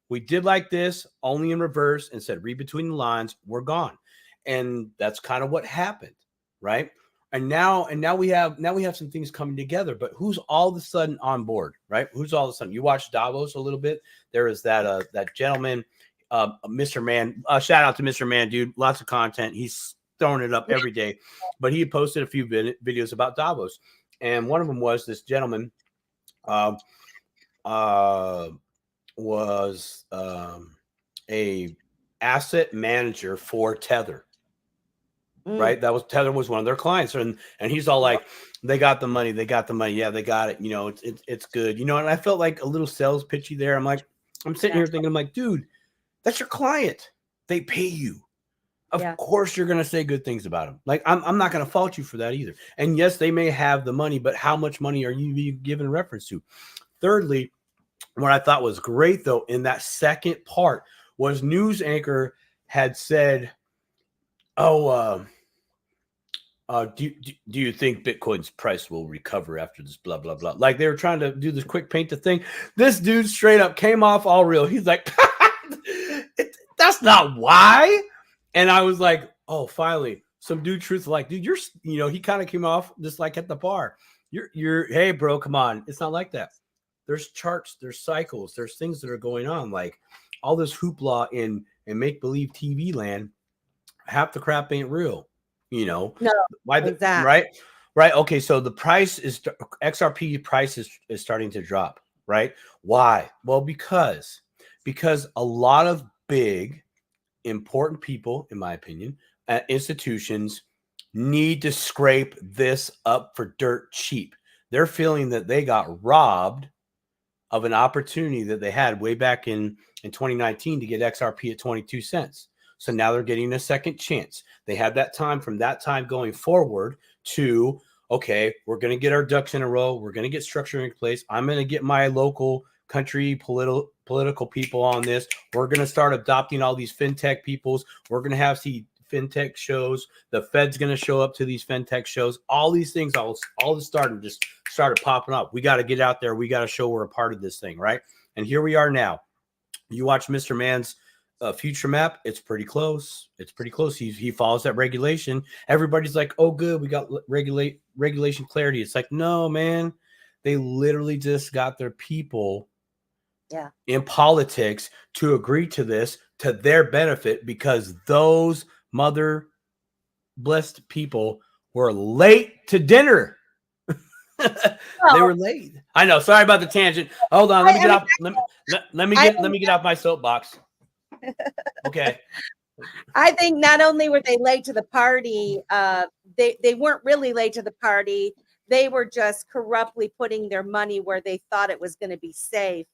We did like this only in reverse and said, read between the lines. We're gone. And that's kind of what happened, right? And now we have some things coming together, but who's all of a sudden on board, right? Who's all of a sudden? You watched Davos a little bit. There is that gentleman, Mr. Man. Shout out to Mr. Man, dude. Lots of content. He's throwing it up every day. But he posted a few videos about Davos, and one of them was this gentleman was a asset manager for Tether. Right. That was Tether was one of their clients. And he's all like, they got the money. Yeah, they got it. You know, it's good. You know, and I felt like a little sales pitchy there. I'm sitting here thinking, I'm like, dude, that's your client. They pay you. Of course, you're going to say good things about them. Like, I'm not going to fault you for that either. And yes, they may have the money, but how much money are you giving reference to? Thirdly, what I thought was great, though, in that second part was news anchor had said, do you think Bitcoin's price will recover after this blah, blah, blah? Like they were trying to do this quick paint the thing. This dude straight up came off all real. He's like, that's not why. And I was like, oh, finally, some dude truth like, dude, he kind of came off just like at the bar. Hey, bro, come on. It's not like that. There's charts, there's cycles, there's things that are going on. Like all this hoopla in make-believe TV land, half the crap ain't real. You know, no, why the exactly. Right. Okay. So the price is XRP price is starting to drop. Right. Why? Well, because a lot of big, important people, in my opinion, institutions need to scrape this up for dirt cheap. They're feeling that they got robbed of an opportunity that they had way back in 2019 to get XRP at 22 cents. So now they're getting a second chance. They have that time from that time going forward to, okay, we're going to get our ducks in a row. We're going to get structure in place. I'm going to get my local country political people on this. We're going to start adopting all these fintech peoples. We're going to see fintech shows. The Fed's going to show up to these fintech shows. All these things, all this started popping up. We got to get out there. We got to show we're a part of this thing, right? And here we are now. You watch Mr. Man's future map. It's pretty close. He follows that regulation. Everybody's like, oh, good. We got regulation clarity. It's like, no, man. They literally just got their people in politics to agree to this to their benefit because those mother blessed people were late to dinner. They were late. I know. Sorry about the tangent. Hold on. Let me get off. Let me get off my soapbox. Okay. I think not only were they late to the party, they weren't really late to the party. They were just corruptly putting their money where they thought it was going to be safe.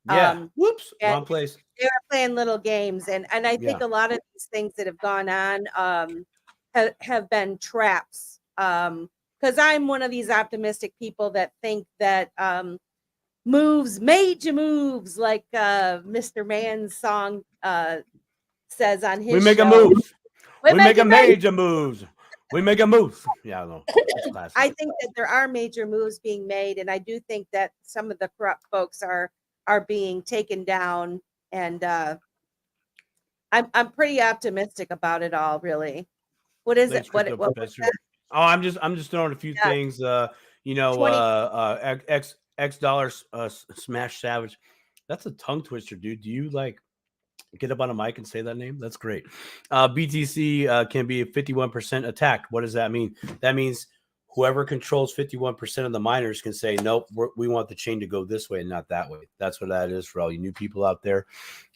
Yeah. Whoops. Wrong place. They were playing little games. And I think a lot of these things that have gone on have been traps. Because I'm one of these optimistic people that think that major moves, like Mr. Man's song says on his show. We make a move. We make a major moves. We make a move. Yeah, I know. I think that there are major moves being made, and I do think that some of the corrupt folks are being taken down. And I'm pretty optimistic about it all. Really, what is it? What was that? Oh, I'm just throwing a few things. X dollars smash savage. That's a tongue twister, dude. Do you like get up on a mic and say that name? That's great. BTC can be 51% attacked. What does that mean? That means whoever controls 51% of the miners can say, nope, we want the chain to go this way and not that way. That's what that is for all you new people out there.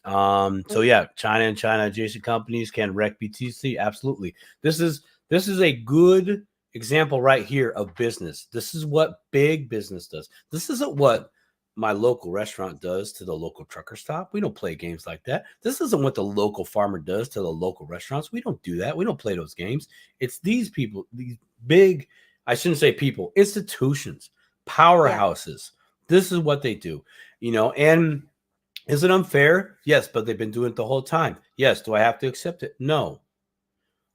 So yeah, China and China adjacent companies can wreck BTC. Absolutely. This is a good example right here of business. This is what big business does. This isn't what my local restaurant does to the local trucker stop. We don't play games like that. This isn't what the local farmer does to the local restaurants. We don't do that. We don't play those games. It's these people, these big, I shouldn't say people, institutions, powerhouses. This is what they do, and is it unfair? Yes, but they've been doing it the whole time. Yes. Do I have to accept it? No,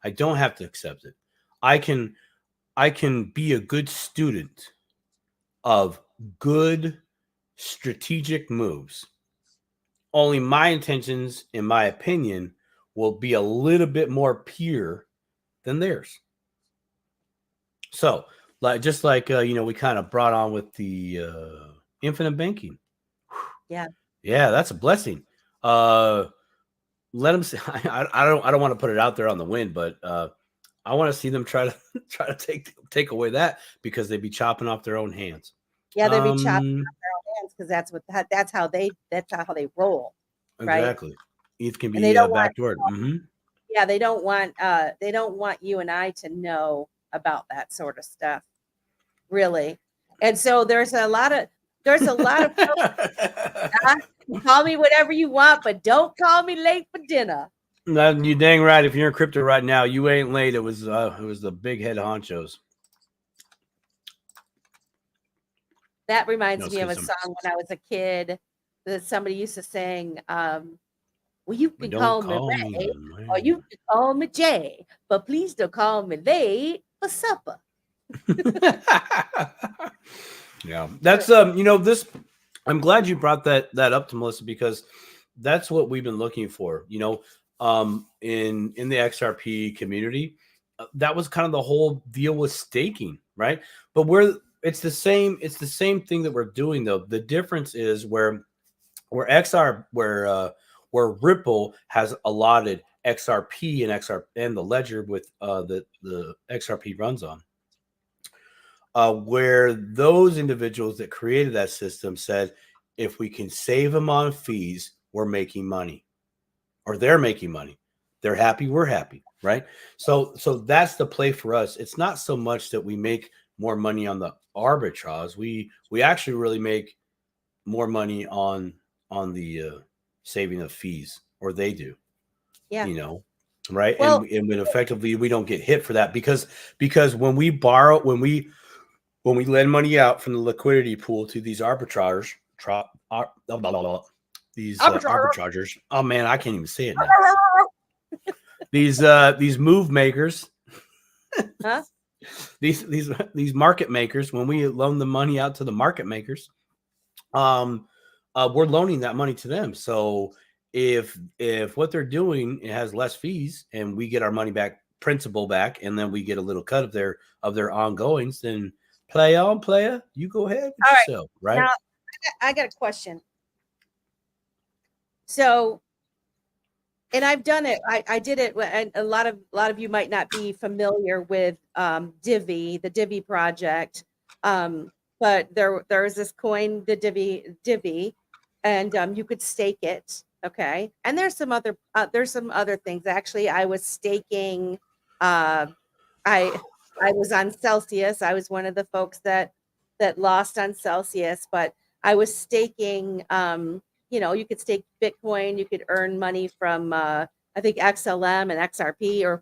I don't have to accept it. I can be a good student of good strategic moves. Only my intentions, in my opinion, will be a little bit more pure than theirs. So, just like we kind of brought on with the infinite banking. Yeah. Yeah, that's a blessing. Let them see. I don't want to put it out there on the wind, but I want to see them try to take away that, because they'd be chopping off their own hands. Yeah, they'd be chopping off their own hands, because that's how they roll. Exactly. Right? ETH can And they be don't backdoored. Yeah, they don't want you and I to know about that sort of stuff, really. And so there's a lot of call me whatever you want, but don't call me late for dinner. You dang right. If you're in crypto right now, you ain't late. It was the big head honchos. That reminds me of a song when I was a kid that somebody used to sing. Well, you can call me Ray, or you can call me Jay, but please don't call me late for supper. Yeah, that's this. I'm glad you brought that up to Melissa, because that's what we've been looking for. In the XRP community, that was kind of the whole deal with staking, right? But it's the same thing that we're doing, though. The difference is where Ripple has allotted XRP and the ledger with the XRP runs on. Where those individuals that created that system said, if we can save them on fees, we're making money, or they're making money. They're happy, we're happy, right? So that's the play for us. It's not so much that we make more money on the arbitrage. We actually really make more money on the saving of fees, or they do. Yeah. Right? Well, and when effectively we don't get hit for that, because when we borrow, when we lend money out from the liquidity pool to these arbitragers. Oh man, I can't even say it now. These move makers, huh? These market makers. When we loan the money out to the market makers, we're loaning that money to them. So if what they're doing, it has less fees, and we get our money back, principal back, and then we get a little cut of their ongoings, then play on, player. You go ahead with yourself, right? Now, I got a question. So, and I've done it. I did it. And a lot of you might not be familiar with Divi, the Divi project. But there's this coin, the Divi, and you could stake it. Okay, and there's some other things. Actually, I was staking. I was on Celsius. I was one of the folks that lost on Celsius, but I was staking. You could stake Bitcoin. You could earn money from I think XLM and XRP, or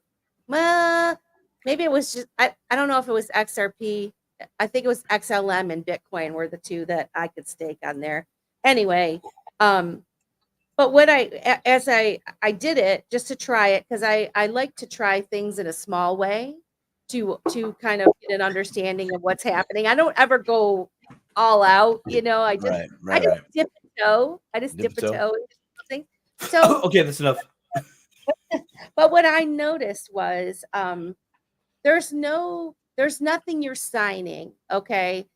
maybe it was just I don't know if it was XRP. I think it was XLM and Bitcoin were the two that I could stake on there. Anyway, but what I did it just to try it, because I like to try things in a small way to kind of get an understanding of what's happening. I don't ever go all out, I just dip a toe. I just dip a toe into something. So okay, that's enough. But what I noticed was there's nothing you're signing. Okay.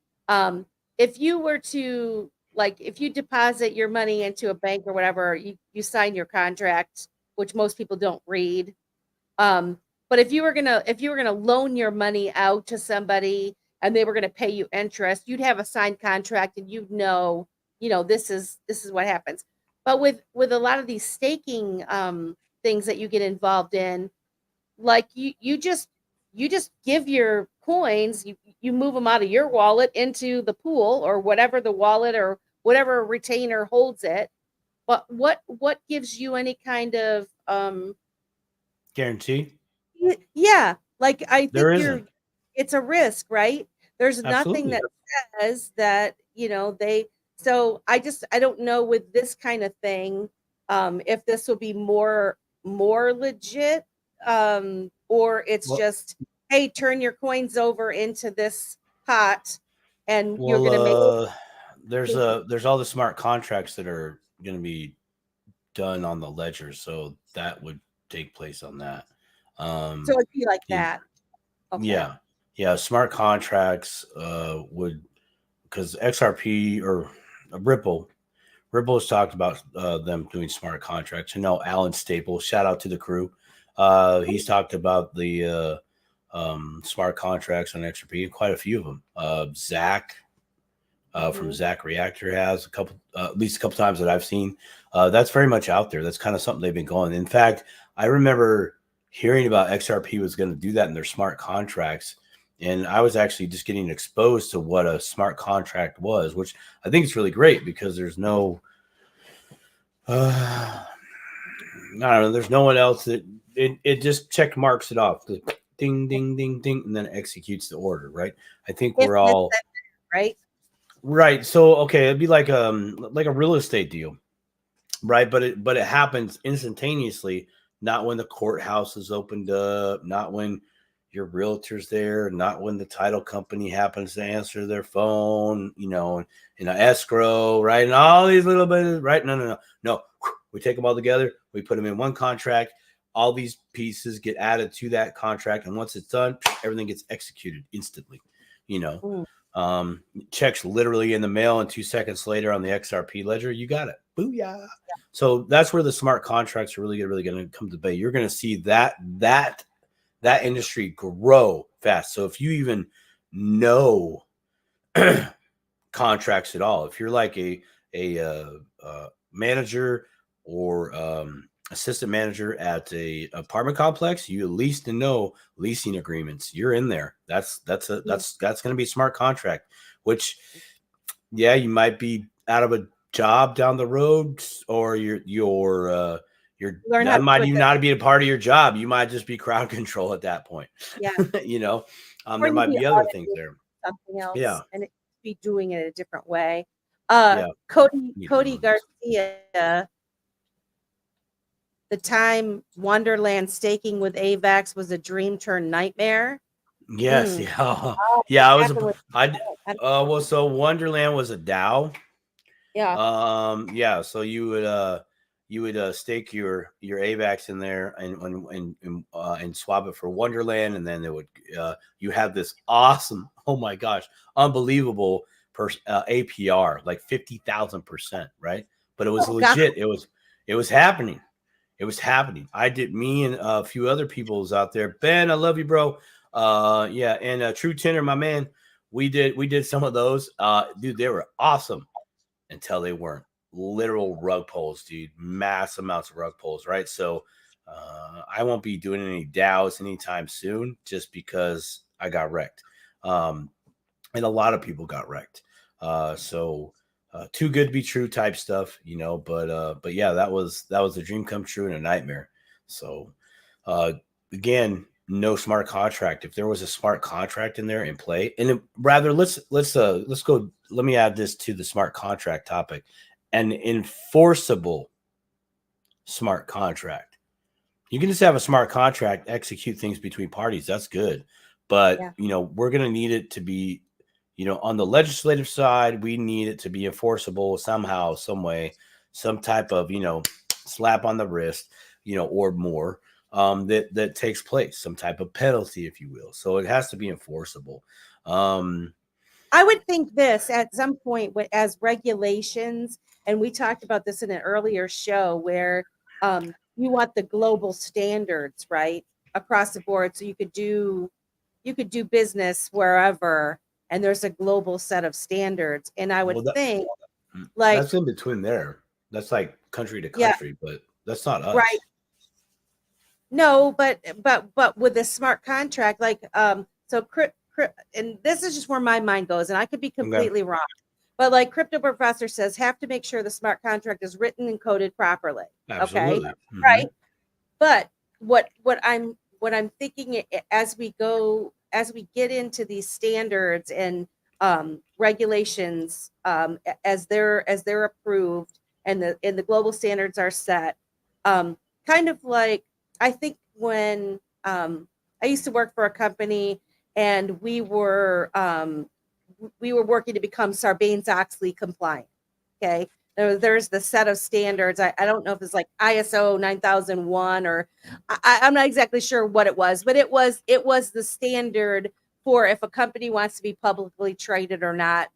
If you were to, like, if you deposit your money into a bank or whatever, you sign your contract, which most people don't read. But if you were gonna loan your money out to somebody and they were gonna pay you interest, you'd have a signed contract and you'd know, this is what happens. But with a lot of these staking things that you get involved in, like you just give your coins, you move them out of your wallet into the pool or whatever the wallet or whatever retainer holds it. But what gives you any kind of Guarantee? yeah, like I There think isn't. it's a risk, right? There's nothing Absolutely. that says that, so I don't know with this kind of thing, if this will be more legit, or it's Well, just, hey, turn your coins over into this pot and you're well, gonna make there's all the smart contracts that are going to be done on the ledger, so that would take place on that. so Um, it'd be like you, that. Okay. yeah, yeah, smart contracts would, because XRP or Ripple has talked about them doing smart contracts. Alan Staples, shout out to the crew. He's talked about the smart contracts on XRP, quite a few of them. Zach from Zach Reactor has a couple, at least a couple times that I've seen. That's very much out there. That's kind of something they've been going. In fact, I remember hearing about XRP was going to do that in their smart contracts. And I was actually just getting exposed to what a smart contract was, which I think is really great because there's no, I don't know, there's no one else that it just check marks it off. Ding, ding, ding, ding, and then executes the order, right? I think If we're it's all right. right. So okay, it'd be like a real estate deal, right? But it happens instantaneously, not when the courthouse is opened up, not when your realtor's there, not when the title company happens to answer their phone, in an escrow, right? And all these little bits, right? No. We take them all together, we put them in one contract, all these pieces get added to that contract, and once it's done, everything gets executed instantly, you know. Mm. Checks literally in the mail, and 2 seconds later on the XRP ledger, you got it. Booyah. So that's where the smart contracts are really going to come to play. You're going to see that industry grow fast. So if you even know contracts at all, if you're like a manager or assistant manager at a apartment complex, you at least know leasing agreements. You're in there. That's going to be a smart contract. Which, yeah, you might be out of a job down the road, or Learn how that to might put even not be a part of your job. You might just be crowd control at that point. yeah. Or There you might be be other things there. something else, Yeah. and it be doing it a different way. Yeah. Cody Garcia, the time Wonderland staking with AVAX was a dream turned nightmare. Yes. Yeah. Yeah. Well, so Wonderland was a DAO. Yeah. So you would stake your AVAX in there and swap it for Wonderland, and then it would you have this awesome, oh my gosh, unbelievable APR, like 50,000%, right? But it was legit. God. It was happening. It was happening. Me and a few other people was out there. Ben, I love you, bro. Yeah, and True Tenor, my man, we did some of those. Dude, they were awesome until they weren't. Literal rug pulls, dude. Mass amounts of rug pulls, right? So I won't be doing any DAOs anytime soon just because I got wrecked. And a lot of people got wrecked. So too good to be true type stuff, but yeah, that was a dream come true and a nightmare. So again, no smart contract. If there was a smart contract in there in play, and rather let's go. Let me add this to the smart contract topic: an enforceable smart contract. You can just have a smart contract, execute things between parties. That's good, but we're going to need it to be, on the legislative side, we need it to be enforceable somehow, some way, some type of slap on the wrist, or more. That takes place, some type of penalty, if you will. So it has to be enforceable. I would think this at some point as regulations, and we talked about this in an earlier show where you want the global standards, right? across the board, so you could do business wherever, and there's a global set of standards. And I would think, like, that's in between there. That's like country to yeah, country, but that's not us. right. No, but with a smart contract, like so and this is just where my mind goes, and I could be completely wrong. But like Crypto Professor says, have to make sure the smart contract is written and coded properly. Absolutely. Okay. Mm-hmm. Right. But what I'm thinking, as we get into these standards and regulations, as they're approved and the global standards are set, kind of like, I think when I used to work for a company, and we were working to become Sarbanes-Oxley compliant. Okay. There's the set of standards. I don't know if it's like ISO 9001, or I'm not exactly sure what it was, but it was the standard for if a company wants to be publicly traded or not.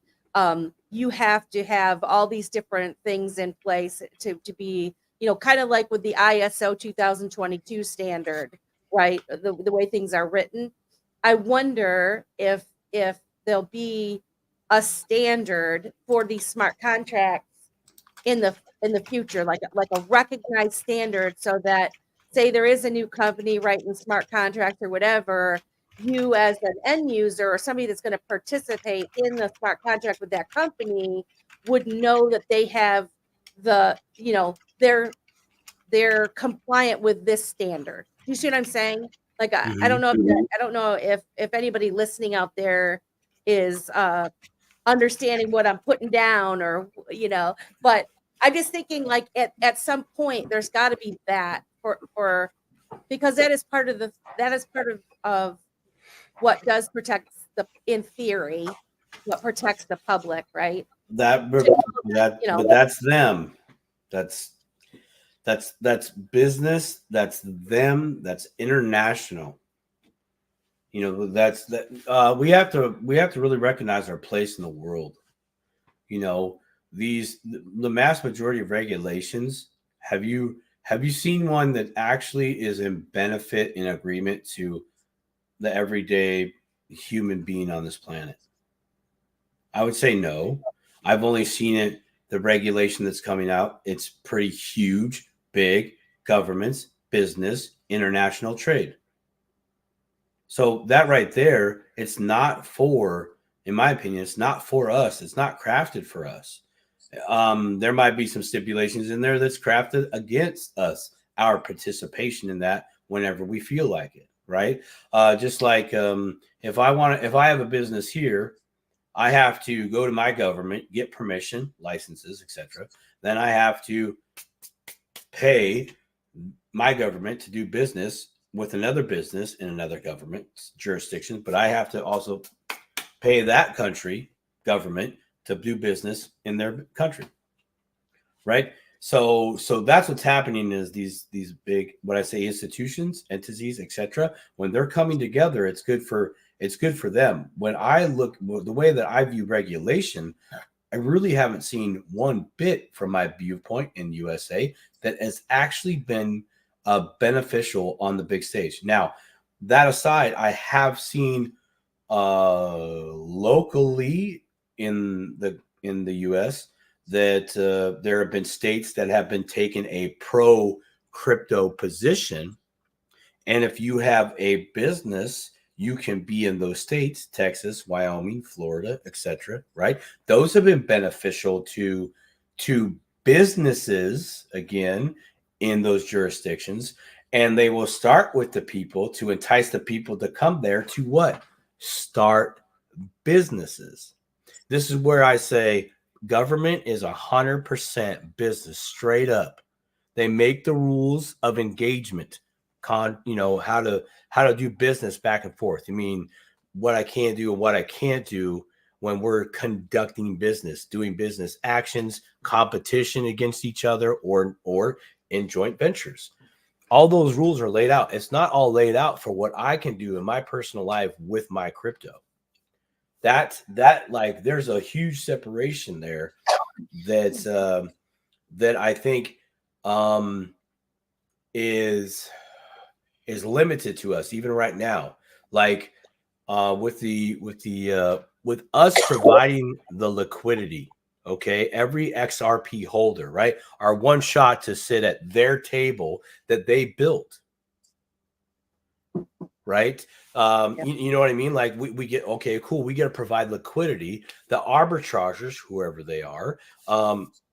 You have to have all these different things in place to be, kind of like with the ISO 2022 standard, right? The way things are written. I wonder if there'll be a standard for these smart contracts in the future, like a recognized standard, so that, say there is a new company writing smart contracts or whatever, you as an end user or somebody that's going to participate in the smart contract with that company would know that they have they're compliant with this standard. Do you see what I'm saying? Like, I don't know if anybody listening out there is understanding what I'm putting down, or but I'm just thinking, like, at some point there's got to be that for because that is part of what does protect in theory, what protects the public, right? But that's them. That's business. That's them. That's international. That's that. We have to really recognize our place in the world. The mass majority of regulations. Have you seen one that actually is in benefit, in agreement to the everyday human being on this planet? I would say no. I've only seen it, the regulation that's coming out. It's pretty huge, big, governments, business, international trade. So that right there, it's not for, in my opinion, it's not for us. It's not crafted for us. There might be some stipulations in there that's crafted against us, our participation in that whenever we feel like it, right? Just like if I have a business here, I have to go to my government, get permission, licenses, etc. Then I have to pay my government to do business with another business in another government jurisdiction, but I have to also pay that country government to do business in their country, right? So that's what's happening, is these big, what I say, institutions, entities, etc. When they're coming together, it's good for them. When I look, the way that I view regulation, I really haven't seen one bit from my viewpoint in USA that has actually been beneficial on the big stage. Now, that aside, I have seen locally in the US that there have been states that have been taking a pro crypto position, and if you have a business, you can be in those states: Texas, Wyoming, Florida, etc. Right? Those have been beneficial to businesses, again, in those jurisdictions, and they will start with the people to entice the people to come there to what? Start businesses. This is where I say government is 100% business, straight up. They make the rules of engagement, how to do business back and forth. I mean, what I can do and what I can't do when we're conducting business, doing business actions, competition against each other, or in joint ventures. All those rules are laid out. It's not all laid out for what I can do in my personal life with my crypto. That like, there's a huge separation there that I think is is limited to us even right now. Like with us providing the liquidity, okay, every XRP holder, right, are one shot to sit at their table that they built, right? You know what I mean? Like we get, okay, cool, we get to provide liquidity. The arbitragers, whoever they are,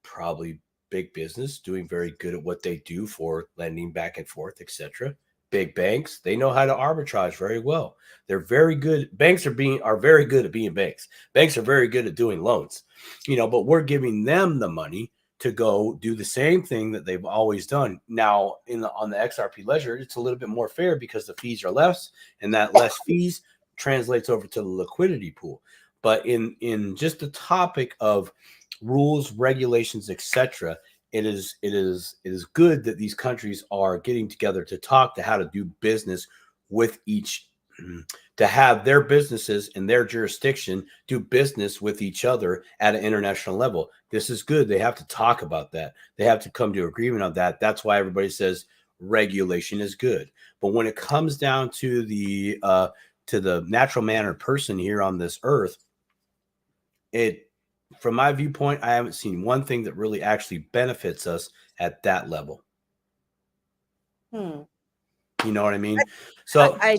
probably big business, doing very good at what they do for lending back and forth, etc. Big banks, they know how to arbitrage very well. They're very good. Banks are very good at being banks. Banks are very good at doing loans, but we're giving them the money to go do the same thing that they've always done. Now, on the XRP ledger, it's a little bit more fair because the fees are less, and that less fees translates over to the liquidity pool. But in just the topic of rules, regulations, etc., it is good that these countries are getting together to talk to how to do business with each, to have their businesses in their jurisdiction do business with each other at an international level. This is good. They have to talk about that. They have to come to agreement on that. That's why everybody says regulation is good. But when it comes down to the natural man or person here on this earth, from my viewpoint, I haven't seen one thing that really actually benefits us at that level. You know what I mean? So I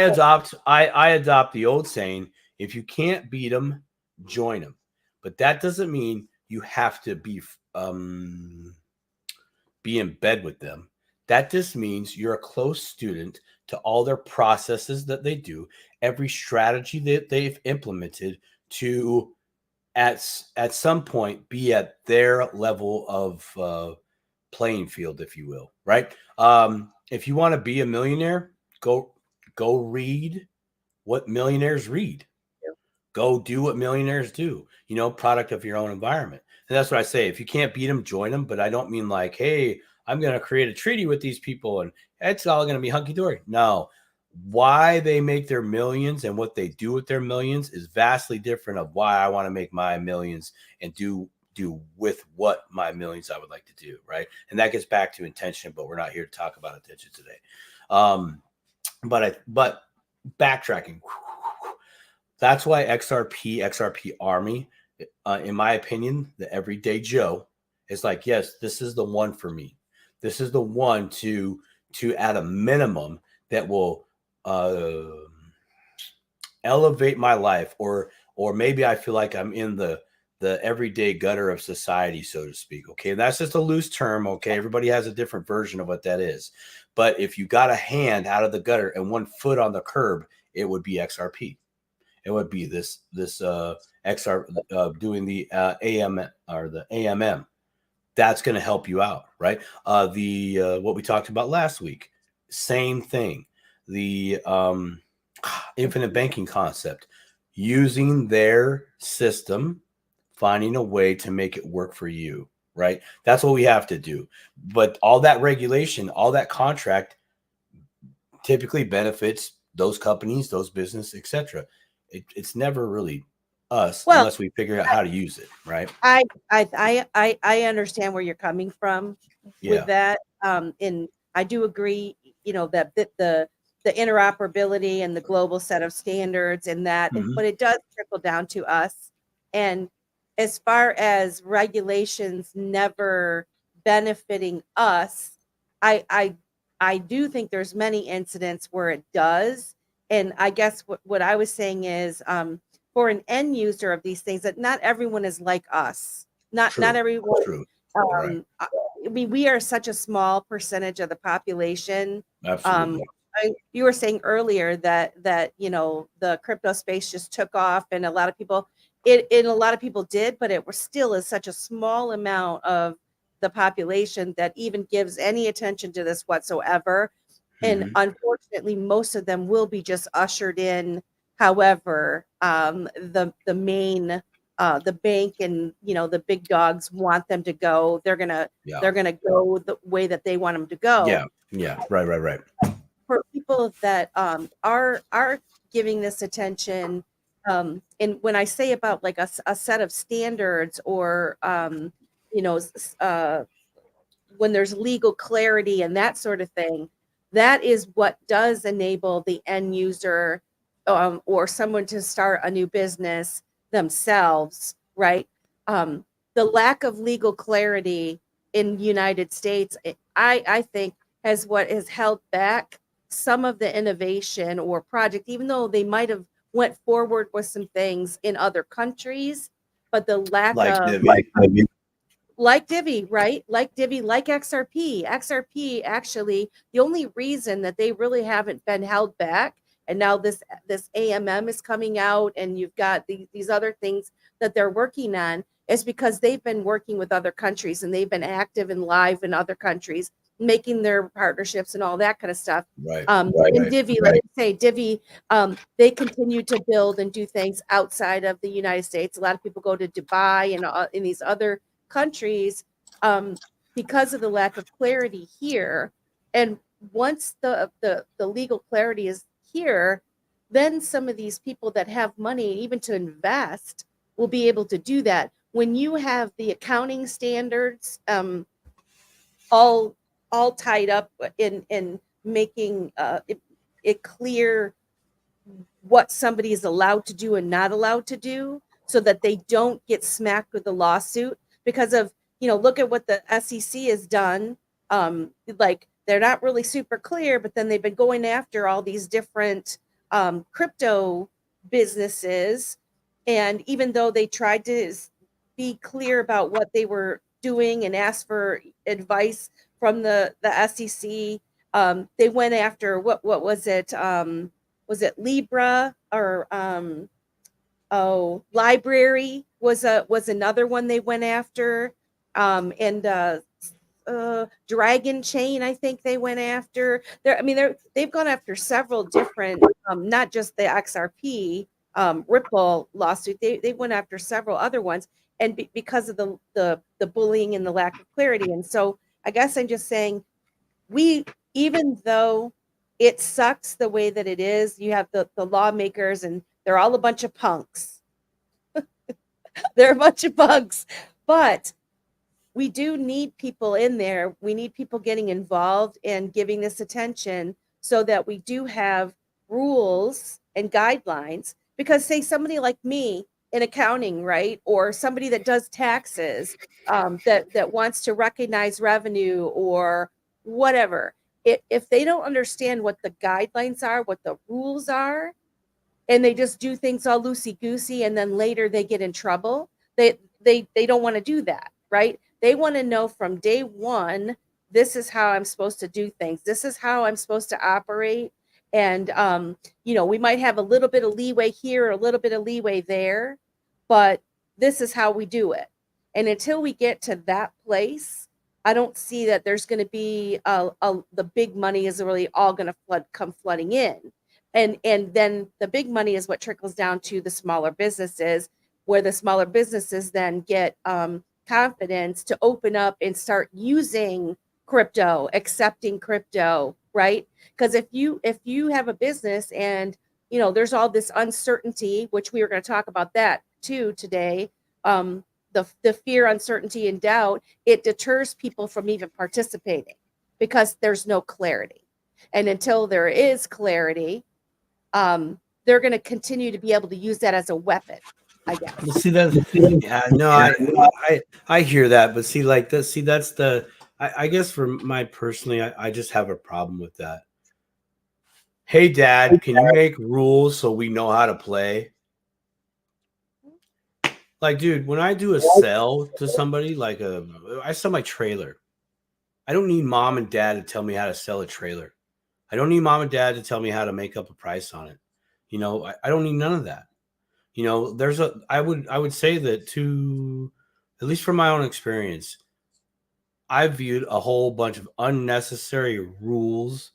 adopt the old saying, if you can't beat them, join them. But that doesn't mean you have to be in bed with them. That just means you're a close student to all their processes that they do, every strategy that they've implemented to, at some point, be at their level of playing field, if you will, right? If you want to be a millionaire, go read what millionaires read. Go do what millionaires do, product of your own environment. And that's what I say. If you can't beat them, join them. But I don't mean like, hey, I'm going to create a treaty with these people and it's all going to be hunky-dory. No. Why they make their millions and what they do with their millions is vastly different of why I want to make my millions and do with what my millions I would like to do, right? And that gets back to intention, but we're not here to talk about intention today. But backtracking, that's why XRP Army, in my opinion, the everyday Joe is like, yes, this is the one for me. This is the one to at a minimum that will elevate my life, or maybe I feel like I'm in the everyday gutter of society, so to speak. Okay, and that's just a loose term. Okay, everybody has a different version of what that is. But if you got a hand out of the gutter and one foot on the curb, it would be XRP. It would be this XR doing the AM or the AMM. That's going to help you out, right? What we talked about last week, same thing. The infinite banking concept, using their system, finding a way to make it work for you, right? That's what we have to do. But all that regulation, all that contract typically benefits those companies, those businesses, etc. It's never really us unless we figure out how to use it, right? I understand where you're coming from with that. And I do agree, that the interoperability and the global set of standards and that, but it does trickle down to us. And as far as regulations never benefiting us, I do think there's many incidents where it does. And I guess what I was saying is, for an end user of these things, that not everyone is like us. Not everyone. True. Right. I mean, we are such a small percentage of the population. Absolutely. You were saying earlier that the crypto space just took off, and a lot of people did, but it was still is such a small amount of the population that even gives any attention to this whatsoever. And unfortunately, most of them will be just ushered in. However, the main the bank and the big dogs want them to go. They're gonna go the way that they want them to go. Yeah. Right. For people that are giving this attention, and when I say about like a set of standards or when there's legal clarity and that sort of thing, that is what does enable the end user or someone to start a new business themselves, right? The lack of legal clarity in the United States, I think, what has held back some of the innovation or project, even though they might have went forward with some things in other countries, but the lack Like of Divvy. like Divvy, right? Like Divvy, like XRP. XRP actually, the only reason that they really haven't been held back, and now this AMM is coming out, and you've got these other things that they're working on, is because they've been working with other countries and they've been active and live in other countries, making their partnerships and all that kind of stuff. Right. And Divvy, let me say, Divvy, they continue to build and do things outside of the United States. A lot of people go to Dubai and in these other countries because of the lack of clarity here. And once the legal clarity is here, then some of these people that have money, even to invest, will be able to do that. When you have the accounting standards all tied up in making it clear what somebody is allowed to do and not allowed to do, so that they don't get smacked with a lawsuit because of, look at what the SEC has done. Like, they're not really super clear, but then they've been going after all these different crypto businesses. And even though they tried to be clear about what they were doing and ask for advice from the SEC, they went after what was it? Was it Libra or Library was another one they went after, and Dragon Chain, I think they went after. They've gone after several different, not just the XRP Ripple lawsuit. They went after several other ones, and because of the bullying and the lack of clarity. And so I guess I'm just saying, even though it sucks the way that it is, you have the lawmakers, and they're all a bunch of punks. They're a bunch of punks, but we do need people in there. We need people getting involved and giving this attention so that we do have rules and guidelines. Because say somebody like me in accounting, right? Or somebody that does taxes, that wants to recognize revenue or whatever. If they don't understand what the guidelines are, what the rules are, and they just do things all loosey-goosey, and then later they get in trouble, they don't want to do that, right? They want to know from day one, this is how I'm supposed to do things. This is how I'm supposed to operate. And, we might have a little bit of leeway here, a little bit of leeway there, but this is how we do it. And until we get to that place, I don't see that there's going to be the big money is really all going to come flooding in. And then the big money is what trickles down to the smaller businesses, where the smaller businesses then get confidence to open up and start using crypto, accepting crypto, right? Because if you have a business and there's all this uncertainty, which we were going to talk about that too today, the fear, uncertainty, and doubt, it deters people from even participating because there's no clarity. And until there is clarity, they're going to continue to be able to use that as a weapon, I guess. Well, see that? Yeah, no, I hear that, but that's the. I guess for my personally, I just have a problem with that. Hey, Dad, can you make rules so we know how to play? Like, dude, when I do a sell to somebody, I sell my trailer. I don't need mom and dad to tell me how to sell a trailer. I don't need mom and dad to tell me how to make up a price on it. I don't need none of that. I would say that, to at least from my own experience, I've viewed a whole bunch of unnecessary rules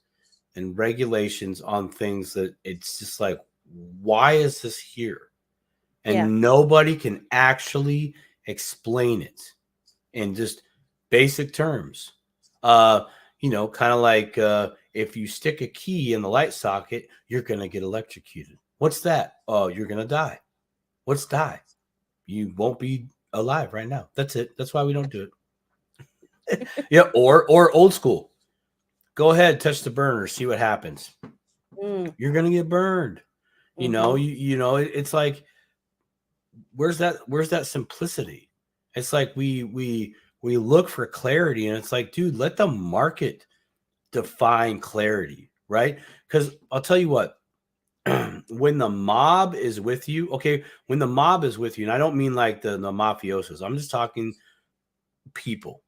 and regulations on things that it's just like, why is this here? And nobody can actually explain it in just basic terms. Kind of like if you stick a key in the light socket, you're going to get electrocuted. What's that? Oh, you're going to die. What's die? You won't be alive right now. That's it. That's why we don't do it. Yeah, or old school. Go ahead, touch the burner, see what happens. You're gonna get burned. You know, you know, it's like, where's that simplicity? It's like we look for clarity, and it's like, dude, let the market define clarity, right? Because I'll tell you what, when the mob is with you, okay, when the mob is with you, and I don't mean like the mafiosos, I'm just talking people,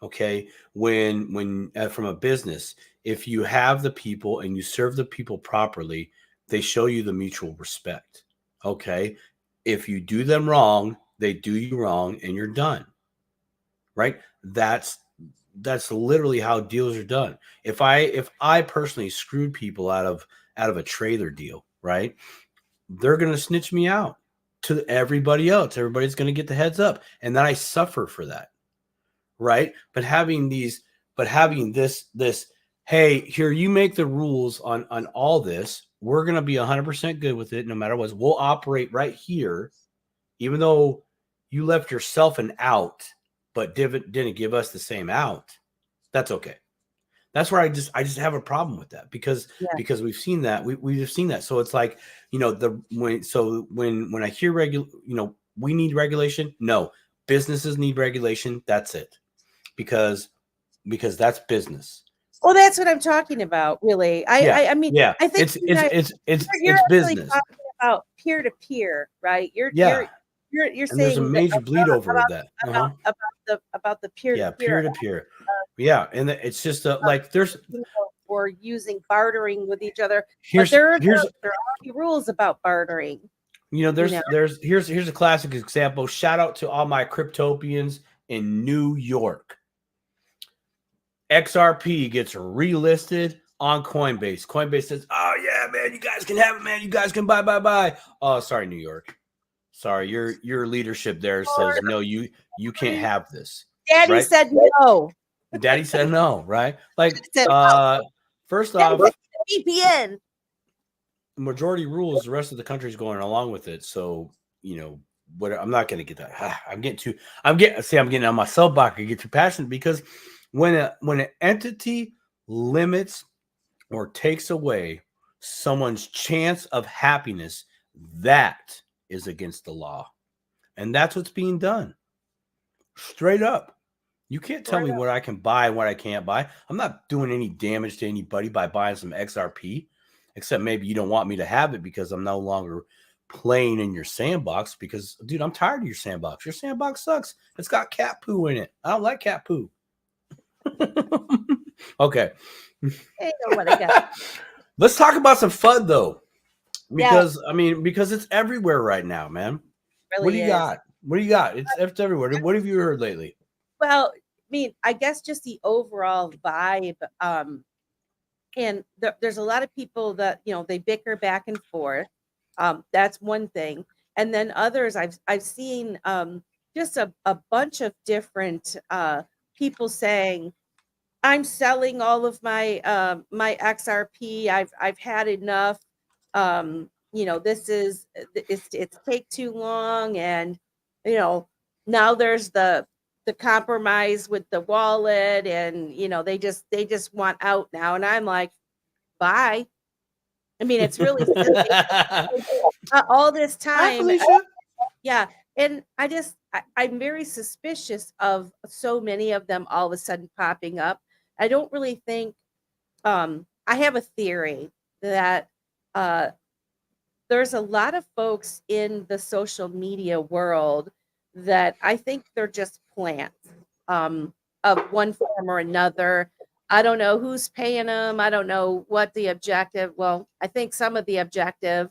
okay? When from a business, if you have the people and you serve the people properly, they show you the mutual respect, okay? If you do them wrong, they do you wrong, and you're done, right? That's literally how deals are done. If I personally screwed people out of a trailer deal, right, they're going to snitch me out to everybody else. Everybody's going to get the heads up, and then I suffer for that, right? But having this, hey, here, you make the rules on all this. We're going to be 100% good with it, no matter what. We'll operate right here, even though you left yourself an out, but didn't give us the same out. That's okay. That's where I just have a problem with that, because we've seen that. We've seen that. So it's like, you know, when I hear we need regulation. No, businesses need regulation. That's it. Because that's business. Well, that's what I'm talking about, really. I mean, yeah. I think you're actually business. talking about peer to peer, right? You're and saying there's a major bleed over about, that. about the peer to peer. Peer to peer. Yeah, and it's just like there's or using bartering with each other. Here's but there are already rules about bartering. You know, here's a classic example. Shout out to all my cryptopians in New York. XRP gets relisted on Coinbase. Coinbase says, "Oh yeah, man, you guys can have it, man. You guys can buy." Oh, sorry, New York. Sorry, your leadership there says no. You can't have this. Daddy right? said no. Daddy said no. Right? Like, first Daddy off, VPN. Majority rules. The rest of the country is going along with it. So you know what? I'm not going to get that. I'm getting on my soapbox. I get too passionate, because when an entity limits or takes away someone's chance of happiness, that is against the law, and that's what's being done. Straight up. You can't tell me what I can buy and what I can't buy. I'm not doing any damage to anybody by buying some XRP, except maybe you don't want me to have it because I'm no longer playing in your sandbox. Because, dude, I'm tired of your sandbox. Your sandbox sucks. It's got cat poo in it. I don't like cat poo. Okay. Hey, what I got. Let's talk about some FUD, though. Because, because it's everywhere right now, man. Really what do you got? What do you got? It's everywhere. What have you heard lately? Well, I mean, I guess just the overall vibe. And there's a lot of people that, they bicker back and forth. That's one thing. And then others I've seen just a bunch of different people saying, I'm selling all of my my XRP. I've had enough. This is it's take too long, and now there's the compromise with the wallet, and they just want out now. And I'm like, bye. I mean, it's really silly. All this time. Yeah. And I'm very suspicious of so many of them all of a sudden popping up. I don't really think, I have a theory that there's a lot of folks in the social media world that I think they're just plants of one form or another. I don't know who's paying them. I don't know what the objective. Well, I think some of the objective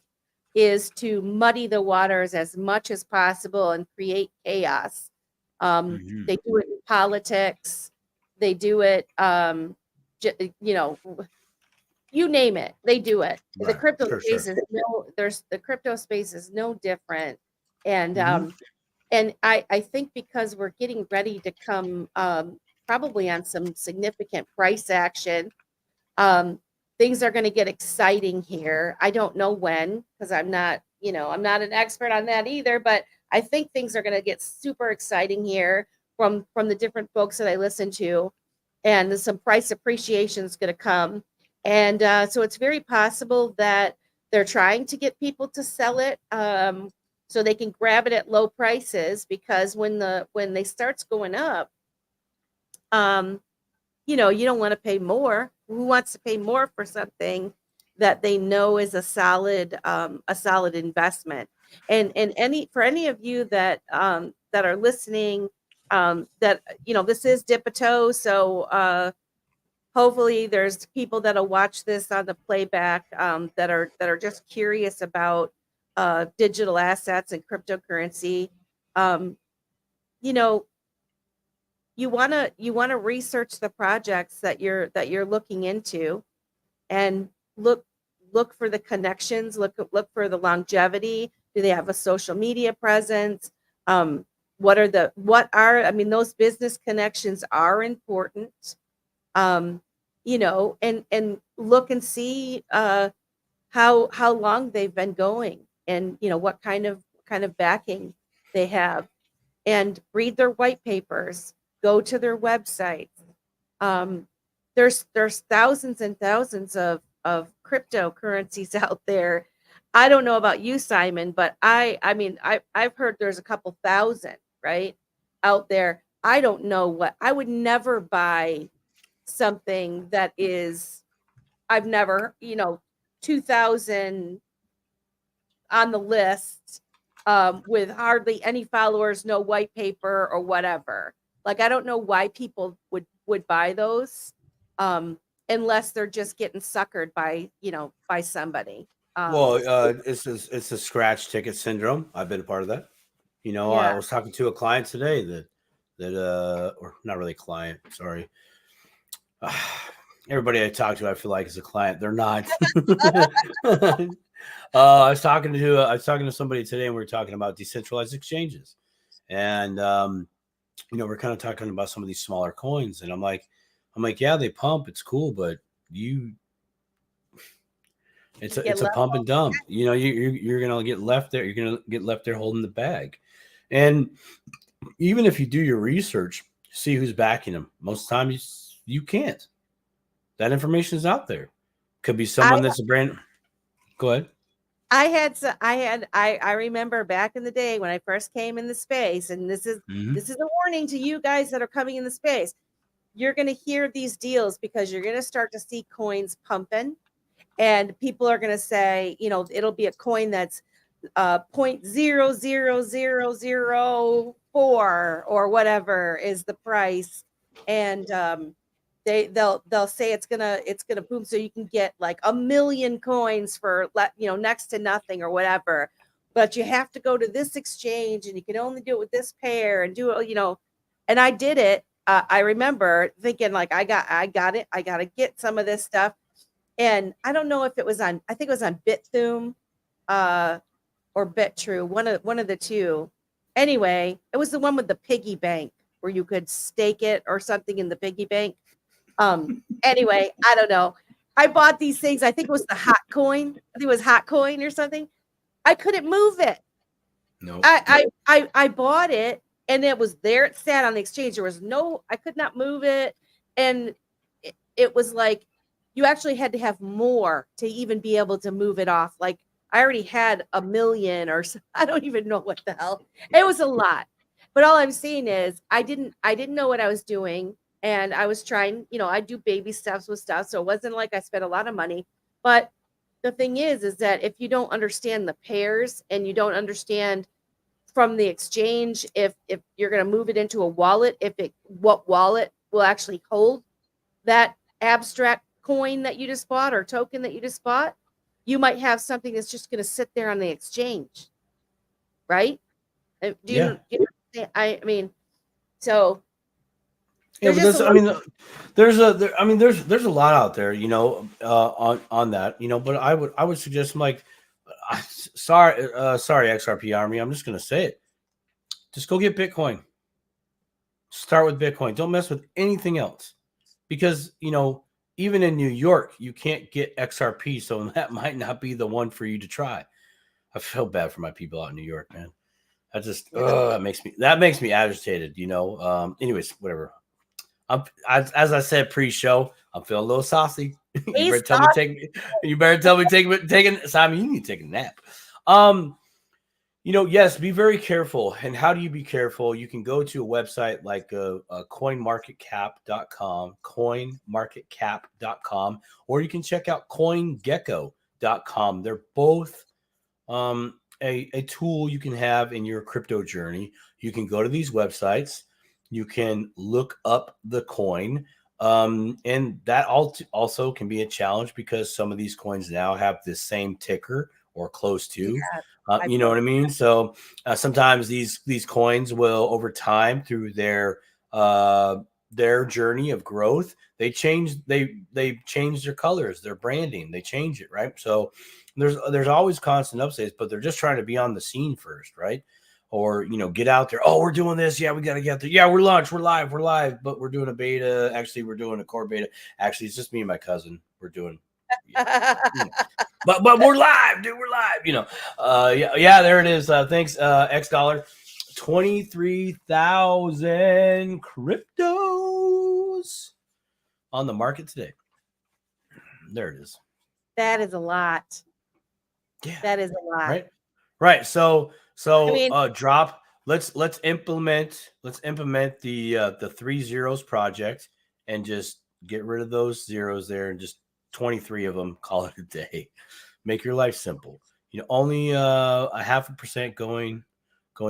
is to muddy the waters as much as possible and create chaos. They do it in politics. They do it, you name it, they do it. Right. The crypto space is the crypto space is no different. And and I think because we're getting ready to come probably on some significant price action, things are going to get exciting here. I don't know when, because I'm not an expert on that either, but I think things are going to get super exciting here from the different folks that I listen to, and some price appreciation is going to come. And so it's very possible that they're trying to get people to sell it, so they can grab it at low prices, because when they starts going up, you don't want to pay more. Who wants to pay more for something that they know is a solid investment? And for any of you that are listening, that this is Dip a Toe, so hopefully there's people that'll watch this on the playback, that are just curious about digital assets and cryptocurrency. Um, you know, you want to research the projects that you're looking into, and look for the connections, look for the longevity. Do they have a social media presence? What are, I mean, those business connections are important. And look and see how long they've been going, and what kind of backing they have, and read their white papers, go to their websites. There's thousands and thousands of cryptocurrencies out there. I don't know about you, Simon, but I mean, I've heard there's a couple thousand, right, out there. I don't know what I would never buy something that is, I've never, 2,000 on the list, with hardly any followers, no white paper or whatever. Like, I don't know why people would buy those, unless they're just getting suckered by somebody. Well, it's a scratch ticket syndrome. I've been a part of that. I Yeah. was talking to a client today that or not really a client, sorry. Everybody I talk to, I feel like is a client. They're not. I was talking to somebody today, and we were talking about decentralized exchanges, and we're kind of talking about some of these smaller coins, and I'm like, yeah, they pump, it's cool, but it's a pump and dump. You're gonna get left there. You're gonna get left there holding the bag, and even if you do your research, see who's backing them. Most of the time, you can't. That information is out there. Could be someone that's a brand. Go ahead. I remember back in the day when I first came in the space, and this is a warning to you guys that are coming in the space. You're going to hear these deals, because you're going to start to see coins pumping, and people are going to say, it'll be a coin that's 0.00004 or whatever is the price, and they'll say it's gonna boom, so you can get like 1 million coins for next to nothing or whatever, but you have to go to this exchange, and you can only do it with this pair, and do it, and I did it. I remember thinking, like, I got it, I gotta get some of this stuff. And I don't know if it was on, I think it was on Bithum, or BitTrue, one of the two. Anyway, it was the one with the piggy bank where you could stake it or something in the piggy bank. Anyway, I don't know. I bought these things. I think it was the hot coin. I think it was hot coin or something. I couldn't move it. No. I bought it, and it was there. It sat on the exchange. I could not move it. And it was like, you actually had to have more to even be able to move it off. Like, I already had 1 million, or I don't even know what the hell. It was a lot. But all I'm saying is, I didn't know what I was doing. And I was trying, I do baby steps with stuff. So it wasn't like I spent a lot of money. But the thing is that if you don't understand the pairs, and you don't understand from the exchange, if you're going to move it into a wallet, what wallet will actually hold that abstract coin that you just bought, or token that you just bought, you might have something that's just going to sit there on the exchange, right? Do you understand? I mean, so yeah, but there's a lot out there, on that, but I would suggest, like, sorry, XRP Army, I'm just gonna say it. Just go get Bitcoin. Start with Bitcoin. Don't mess with anything else, because even in New York, you can't get XRP, so that might not be the one for you to try. I feel bad for my people out in New York, man. That just that makes me agitated. Anyways, whatever. As I said pre-show, I'm feeling a little saucy. You better tell me taking Simon, you need to take a nap. Yes, be very careful. And how do you be careful? You can go to a website like coinmarketcap.com, or you can check out coingecko.com. They're both a tool you can have in your crypto journey. You can go to these websites. You can look up the coin. And that also can be a challenge because some of these coins now have the same ticker or close to. Yeah, You know what I mean? So sometimes these coins will, over time, through their journey of growth, they change their colors, their branding, they change it, right? So there's always constant updates, but they're just trying to be on the scene first, right? Or get out there. Oh, we're doing this. Yeah, we got to get there. Yeah, we're live, but we're doing a beta. Actually, we're doing a core beta. Actually, it's just me and my cousin. We're doing. But we're live, dude. We're live. Yeah. There it is. Thanks, X dollar. 23,000 cryptos on the market today. There it is. That is a lot. Yeah, that is a lot. Right. So I mean, drop. Let's implement the 3 zeros project and just get rid of those zeros there and just 23 of them. Call it a day. Make your life simple. Only a 0.5% going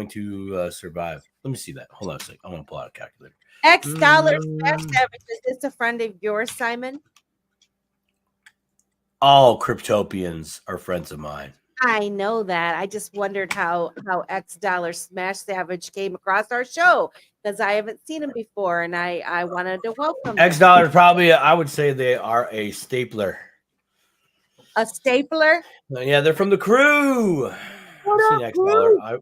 to survive. Let me see that. Hold on a second. I want to pull out a calculator. X dollar smash average. Is this a friend of yours, Simon? All cryptopians are friends of mine. I know that. I just wondered how X dollar smash savage came across our show because I haven't seen him before, and I wanted to welcome X him. dollar probably. I would say they are a stapler. A stapler? Yeah, they're from the crew. I've seen X crew? dollar.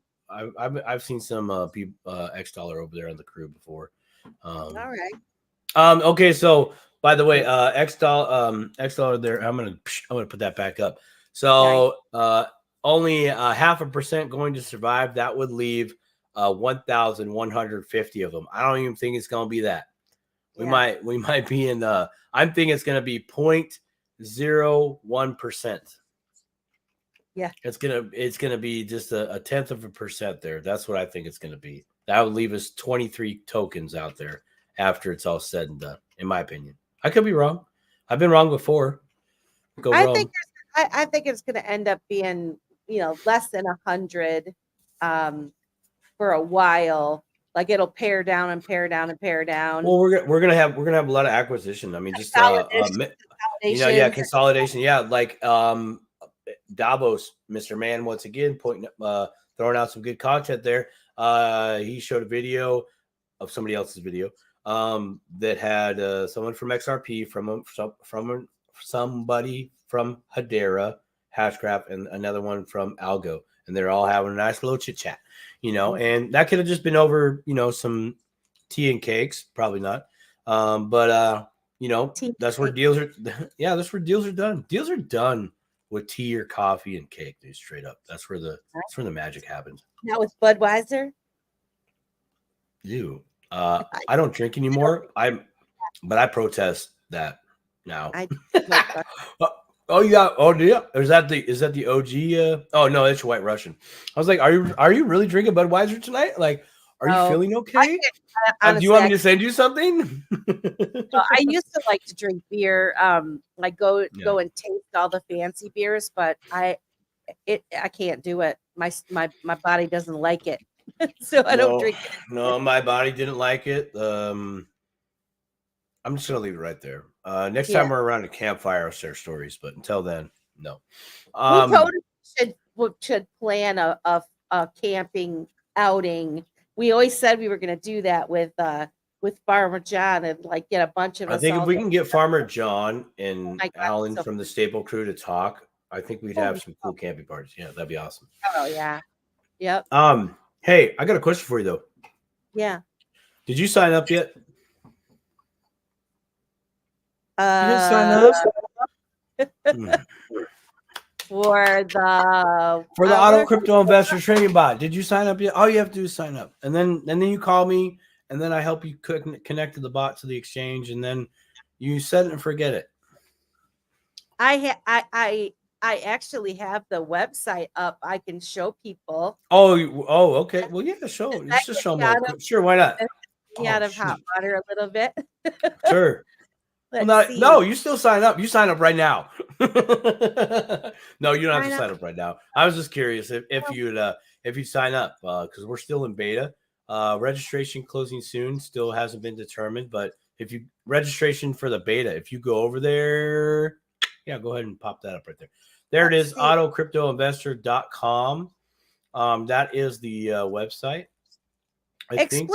I've seen some people X dollar over there on the crew before. All right. Okay, so by the way, X dollar there. I'm gonna put that back up. So only 0.5% going to survive. That would leave 1,150 of them. I don't even think it's gonna be that. We might be in the. I'm thinking it's gonna be 0.01%. Yeah, it's gonna be just a 0.1% there. That's what I think it's gonna be. That would leave us 23 tokens out there after it's all said and done. In my opinion, I could be wrong. I've been wrong before. I think it's going to end up being less than 100 for a while. Like it'll pare down and pare down and pare down. Well, we're gonna have a lot of acquisition. I mean, just consolidation. Yeah, like Davos, Mr. Man, once again throwing out some good content there. He showed a video of somebody else's video that had someone from XRP, from somebody from Hedera, Hashcraft, and another one from Algo, and they're all having a nice little chit chat, and that could have just been over, some tea and cakes, probably not, but that's where deals are. Yeah, that's where deals are done. Deals are done with tea or coffee and cake, dude. Straight up, that's where the magic happens. Now with Budweiser. Ew. I don't drink anymore. But I protest that now. Oh yeah. Oh yeah. Is that the OG? Oh no, it's White Russian. I was like, are you really drinking Budweiser tonight? Like, are you feeling okay? Honestly, do you want me to send you something? I used to like to drink beer, like go and taste all the fancy beers, but I can't do it. My body doesn't like it. So I don't drink it. No, my body didn't like it. I'm just gonna leave it right there. Next time we're around a campfire, I'll share stories. But until then, no. We totally should plan a camping outing. We always said we were going to do that with Farmer John and like get a bunch of us. I think if we can get Farmer John and Alan from the Staple Crew to talk, I think we'd have some cool camping parties. Yeah, that'd be awesome. Oh yeah, yep. Hey, I got a question for you though. Yeah. Did you sign up yet? You didn't sign up? for the auto crypto investor trading bot. Did you sign up yet? All you have to do is sign up, and then you call me, and then I help you connect to the bot to the exchange, and then you set it and forget it. I actually have the website up. I can show people. Oh, okay. Well, yeah, show. Let's just show them. Sure, why not? Out of hot water a little bit. Sure. No, you still sign up. You sign up right now. No, you don't have to sign up right now. I was just curious if you sign up because we're still in beta. Registration closing soon. Still hasn't been determined, but if you registration for the beta, if you go over there, yeah, go ahead and pop that up right there. There it is, autocryptoinvestor.com. That is the website. Explain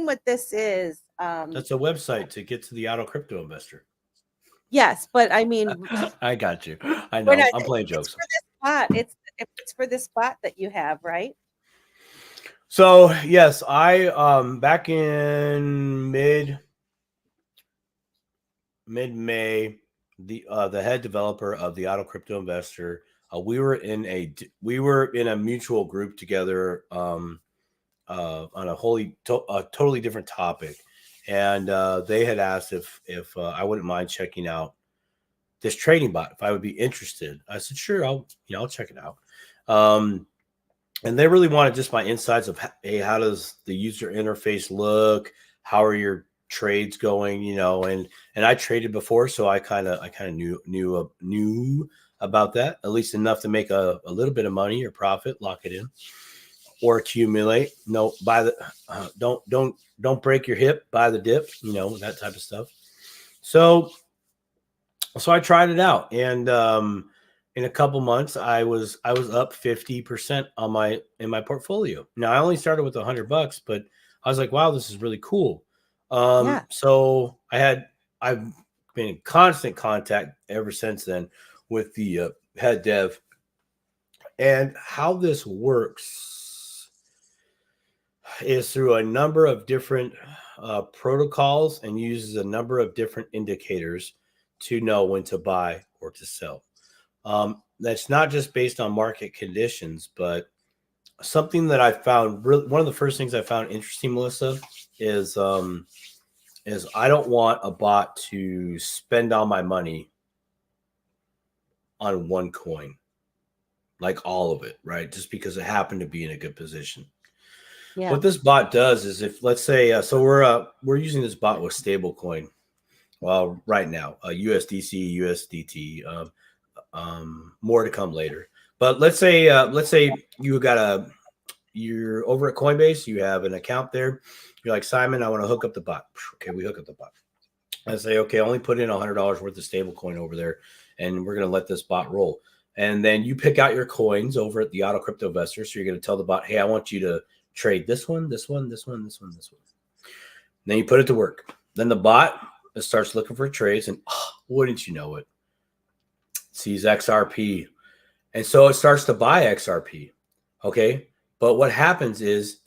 what this is. That's a website to get to the auto crypto investor. Yes, but I mean, I got you. I know. I'm playing jokes. It's for this bot that you have, right? So yes, I back in mid May, the head developer of the auto crypto investor, we were in a mutual group together on a totally different topic, and they had asked if I wouldn't mind checking out this trading bot, if I would be interested. I said sure, I'll check it out. And they really wanted just my insights of, hey, how does the user interface look? How are your trades going? And I traded before, so I kind of knew about that, at least enough to make a little bit of money or profit, lock it in, or accumulate. No, buy the don't break your hip, buy the dip, that type of stuff. So I tried it out, and in a couple months, I was up 50% in my portfolio. Now I only started with $100, but I was like, wow, this is really cool. So I've been in constant contact ever since then with the head dev, and how this works is through a number of different protocols and uses a number of different indicators to know when to buy or to sell. That's not just based on market conditions, but something that I found one of the first things I found interesting, Melissa, is I don't want a bot to spend all my money on one coin, like all of it, right? Just because it happened to be in a good position. Yeah. What this bot does is, if let's say, so we're using this bot with stablecoin. Well, right now, USDC, USDT. More to come later. But let's say you're over at Coinbase, you have an account there. You're like, Simon, I want to hook up the bot. Okay, we hook up the bot. I say, okay, only put in $100 worth of stable coin over there, and we're going to let this bot roll. And then you pick out your coins over at the Auto Crypto Investor. So you're going to tell the bot, hey, I want you to trade this one, this one, this one, this one, this one. And then you put it to work. Then the bot starts looking for trades, and wouldn't you know it, sees XRP. And so it starts to buy XRP. Okay. But what happens is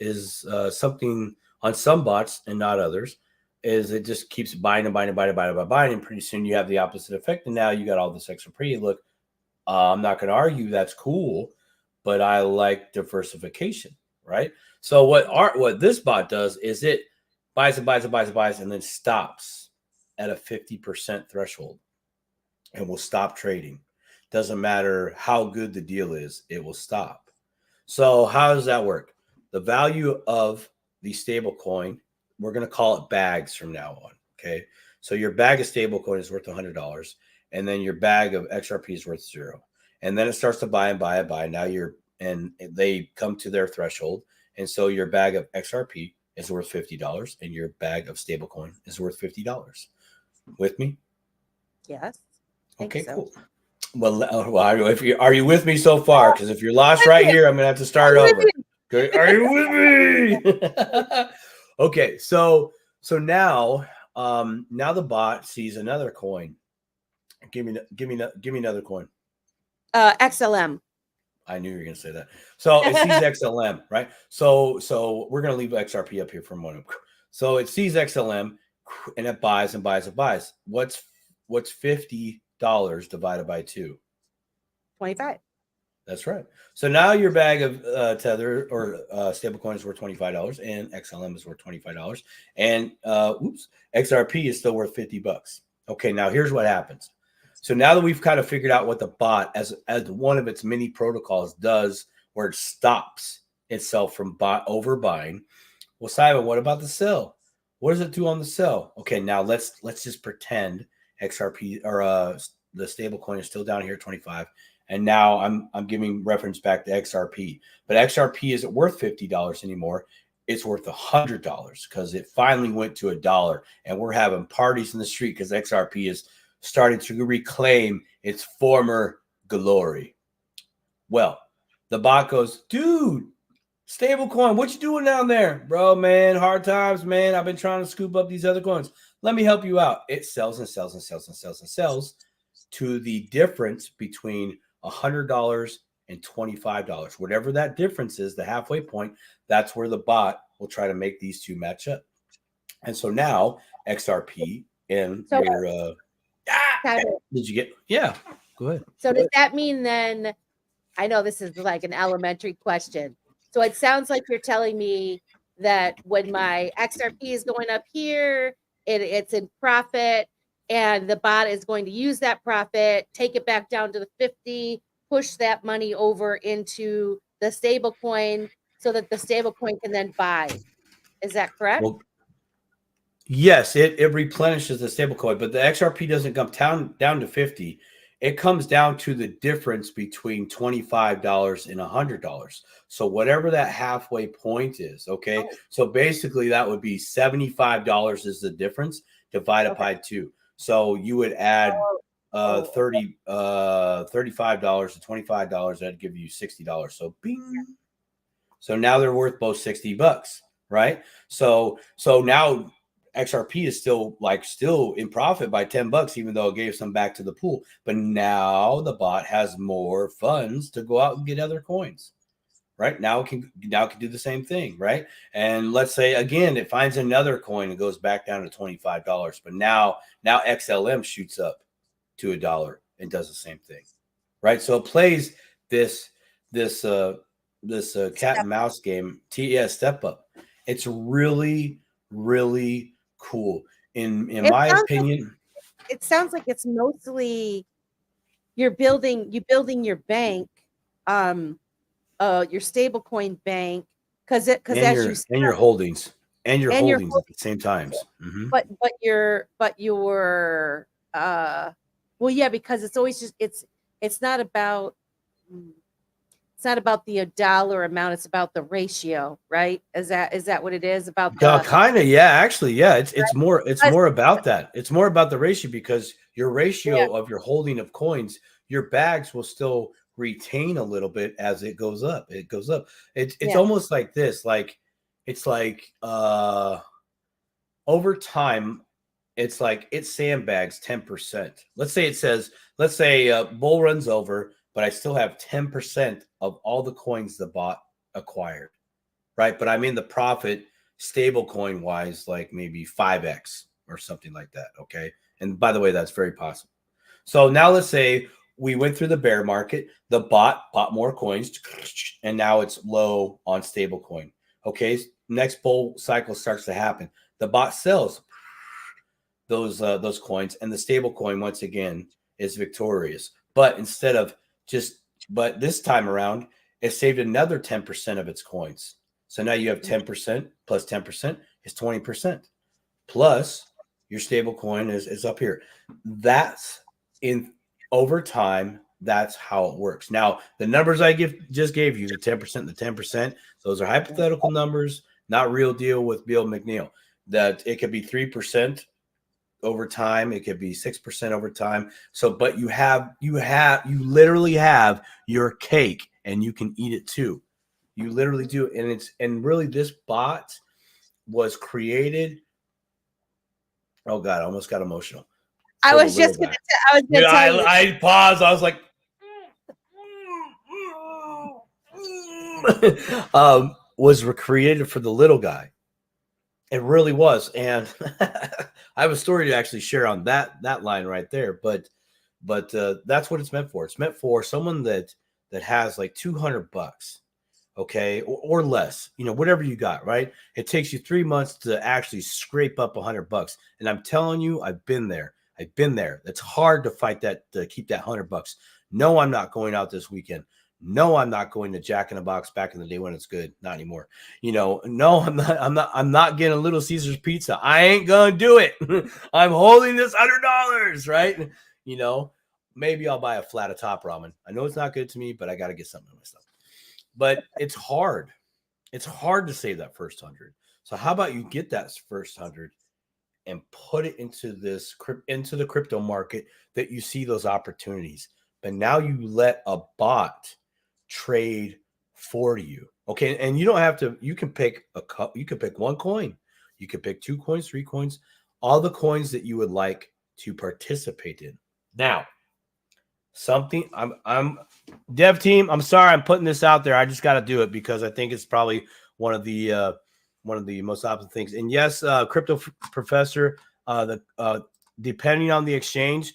something on some bots and not others, is it just keeps buying and buying and buying and buying and buying. And pretty soon you have the opposite effect. And now you got all this XRP. Look, I'm not going to argue that's cool, but I like diversification, right? So what this bot does is it buys and buys and buys and buys, and then stops at a 50% threshold and will stop trading. Doesn't matter how good the deal is, it will stop. So how does that work? The value of the stable coin, we're going to call it bags from now on. Okay. So your bag of stable coin is worth $100, and then your bag of XRP is worth $0. And then it starts to buy and buy and buy. Now and they come to their threshold. And so your bag of XRP is worth $50, and your bag of stable coin is worth $50. With me? Yes. Okay, so. Cool. Well, are you with me so far? Because if you're lost right here, I'm gonna have to start over. Okay, are you with me? Okay, so now the bot sees another coin. Give me another coin. XLM. I knew you were gonna say that. So it sees XLM, right? So we're gonna leave XRP up here for a moment. So it sees XLM, and it buys and buys and buys. What's $50 divided by 2? 25. That's right. So now your bag of Tether or stable coins worth $25 and XLM is worth $25 and XRP is still worth $50. Okay, now here's what happens. So now that we've kind of figured out what the bot as one of its many protocols does, where it stops itself from overbuying. Well, Simon, what about the sell? What does it do on the sell? Okay, now let's just pretend XRP or the stable coin is still down here at 25. And now I'm giving reference back to XRP. But XRP isn't worth $50 anymore. It's worth $100 because it finally went to $1. And we're having parties in the street because XRP is starting to reclaim its former glory. Well, the bot goes, dude, stablecoin, what you doing down there? Bro, man, hard times, man. I've been trying to scoop up these other coins. Let me help you out. It sells and sells and sells and sells and sells to the difference between $100 and $25. Whatever that difference is, the halfway point, that's where the bot will try to make these two match up. And so now XRP and your did you get? Yeah, go ahead. So does that mean then, I know this is like an elementary question. So it sounds like you're telling me that when my XRP is going up here, it's in profit, and the bot is going to use that profit, take it back down to the 50, push that money over into the stable coin so that the stable coin can then buy. Is that correct? Well, yes, it replenishes the stable coin, but the XRP doesn't come down to 50. It comes down to the difference between $25 and $100. So whatever that halfway point is, okay? Oh. So basically that would be $75 is the difference divided by 2. So you would add $35 to $25, that'd give you $60. So bing. So now they're worth both $60, right? So now XRP is still in profit by $10, even though it gave some back to the pool. But now the bot has more funds to go out and get other coins, right? Now it can do the same thing, right? And let's say again it finds another coin and goes back down to $25, but now XLM shoots up to $1 and does the same thing, right? So it plays this cat and mouse game. Step up. It's really, really cool in my opinion. It sounds like it's mostly you're building your bank, your stablecoin bank, because your holdings at the same times. Mm-hmm. But your well, yeah, because it's always just it's not about the dollar amount, it's about the ratio, right? Is that what it is about? Kind of, yeah, actually, yeah. It's more about that. It's more about the ratio, because your ratio of your holding of coins, your bags will still retain a little bit as it goes up. It goes up. It's almost like this, it's like over time, it's like it sandbags 10%. Let's say bull runs over, but I still have 10% of all the coins the bot acquired, right? But I'm in the profit stable coin wise, like maybe 5x or something like that, okay? And by the way, that's very possible. So now let's say we went through the bear market, the bot bought more coins, and now it's low on stable coin, okay? Next bull cycle starts to happen. The bot sells those coins, and the stable coin once again is victorious. But but this time around, it saved another 10% of its coins. So now you have 10% plus 10% is 20%. Plus your stable coin is up here. That's over time. That's how it works. Now, the numbers I just gave you, the 10% and the 10%, those are hypothetical numbers, not real deal with Bill McNeil. That it could be 3% over time, it could be 6% over time. So, but you literally have your cake and you can eat it too. You literally do. And really this bot was created. Oh God, I almost got emotional. I was just going to tell you. I paused. I was like, was created for the little guy. It really was. And I have a story to actually share on that line right there. But but that's what it's meant for. It's meant for someone that has like $200, okay, or less, whatever you got, right? It takes you 3 months to actually scrape up $100. And I'm telling you, I've been there. It's hard to fight that, to keep that $100. No, I'm not going out this weekend. No, I'm not going to Jack in the Box back in the day when it's good. Not anymore. No, I'm not getting a Little Caesars pizza. I ain't gonna do it. I'm holding this $100, right? Maybe I'll buy a flat of top ramen. I know it's not good to me, but I got to get something in my stuff. But it's hard. It's hard to save that first 100. So how about you get that first 100 and put it into the crypto market that you see those opportunities. But now you let a bot trade for you. Okay. And you don't have to, you can pick one coin. You can pick 2 coins, 3 coins, all the coins that you would like to participate in. Now, I'm dev team. I'm sorry, I'm putting this out there. I just got to do it because I think it's probably one of the most opposite things. And yes, crypto professor, depending on the exchange,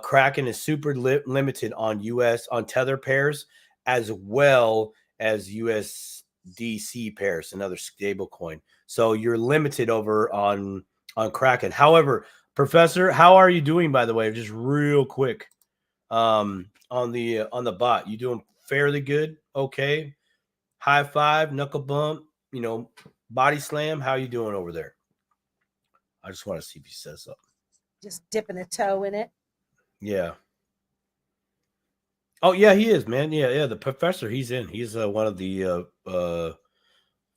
Kraken is super limited on on tether pairs as well as USDC pairs, another stable coin. So you're limited over on Kraken. However, professor, how are you doing, by the way? Just real quick. On the bot, you doing fairly good? Okay. High five, knuckle bump, body slam. How you doing over there? I just want to see if he says something. Just dipping a toe in it. Yeah. Oh yeah, he is, man. Yeah. The professor, he's in. He's one of the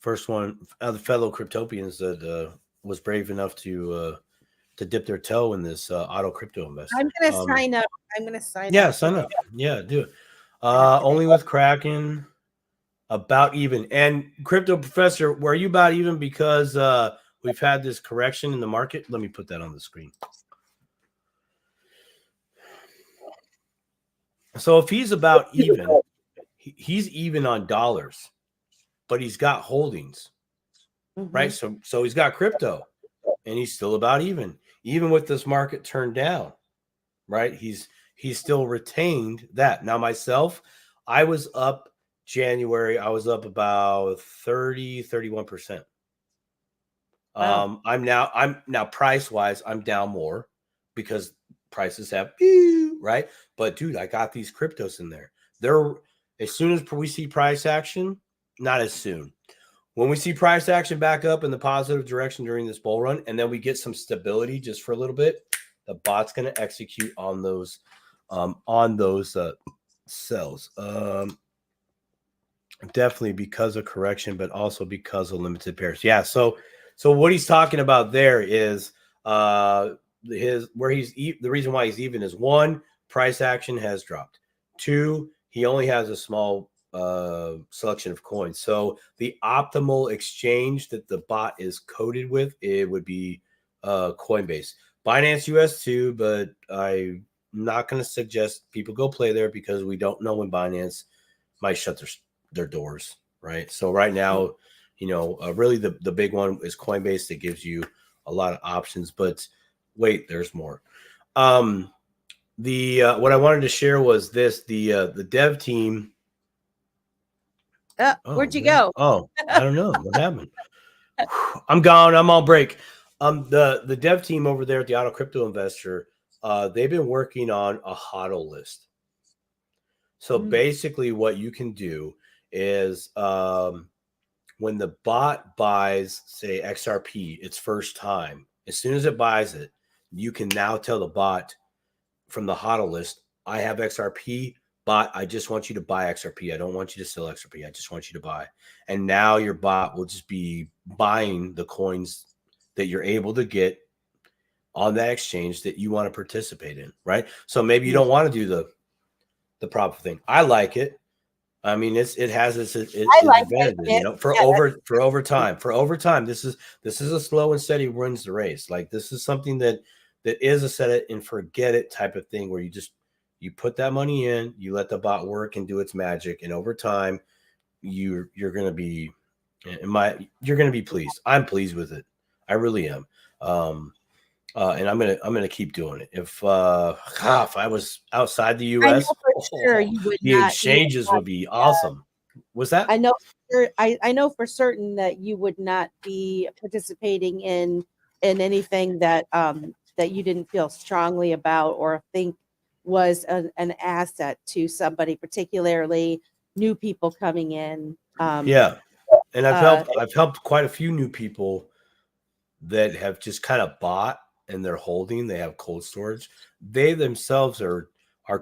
first one of the fellow cryptopians that was brave enough to dip their toe in this auto crypto investor. I'm gonna sign up. Yeah, sign up. Yeah, do it. Only with Kraken, about even. And crypto professor, were you about even because we've had this correction in the market? Let me put that on the screen. So if he's about even, he's even on dollars, but he's got holdings, right? So he's got crypto, and he's still about even with this market turned down, right? He's still retained that. Now myself, I was up January. I was up about 31%. Wow. I'm now price wise, I'm down more because prices have right. But dude, I got these cryptos in there. They're as soon as we see price action, not as soon. When we see price action back up in the positive direction during this bull run, and then we get some stability just for a little bit, the bot's going to execute on those sells. Definitely because of correction, but also because of limited pairs. Yeah. So what he's talking about there is the reason why he's even is 1, price action has dropped. 2, he only has a small selection of coins. So the optimal exchange that the bot is coded with, it would be Coinbase. Binance US too, but I'm not going to suggest people go play there because we don't know when Binance might shut their doors, right? So right now, really the big one is Coinbase that gives you a lot of options, but wait, there's more. What I wanted to share was this, the dev team. Where'd you go? Oh, I don't know what happened. I'm gone. I'm on break. The dev team over there at the Auto Crypto Investor, they've been working on a HODL list. So basically what you can do is when the bot buys, say, XRP, its first time, as soon as it buys it, you can now tell the bot from the HODL list, I have XRP, bot, I just want you to buy XRP. I don't want you to sell XRP. I just want you to buy. And now your bot will just be buying the coins that you're able to get on that exchange that you want to participate in, right? So maybe you don't want to do the proper thing. I like it. I mean, it has its advantages, for overtime. For overtime, this is a slow and steady wins the race. Like this is something that is a set it and forget it type of thing where you put that money in, you let the bot work and do its magic, and over time, you're gonna be pleased. I'm pleased with it. I really am. And I'm gonna keep doing it. If I was outside the I know U.S., for sure you would the not. exchanges would be awesome. Was that? I know. I know for certain that you would not be participating in anything that that you didn't feel strongly about or think was an asset to somebody, particularly new people coming in. Yeah, and Uh, I've helped quite a few new people that have just kind of bought and they're holding. They have cold storage. They themselves are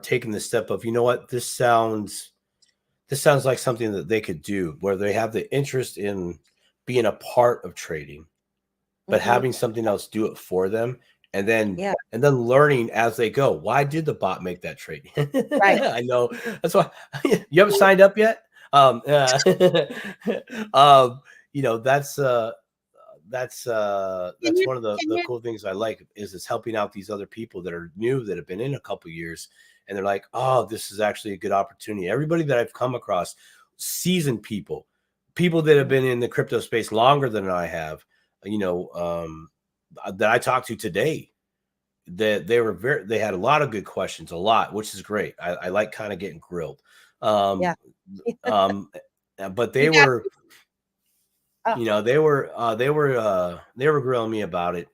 taking the step of, you know what, this sounds like something that they could do, where they have the interest in being a part of trading, but mhm, having something else do it for them, and then yeah, learning as they go. Why did the bot make that trade? right. I know that's why you haven't signed up yet. Um, you know, Can that's you one of can the you cool things I like is helping out these other people that are new, that have been in a couple years, and they're like, oh, this is actually a good opportunity. Everybody that I've come across, seasoned people that have been in the crypto space longer than I have, you know, that I talked to today, that they had a lot of good questions, a lot, which is great. I like kind of getting grilled. yeah. Um, um, but You they got were, oh, you know, they were grilling me about it,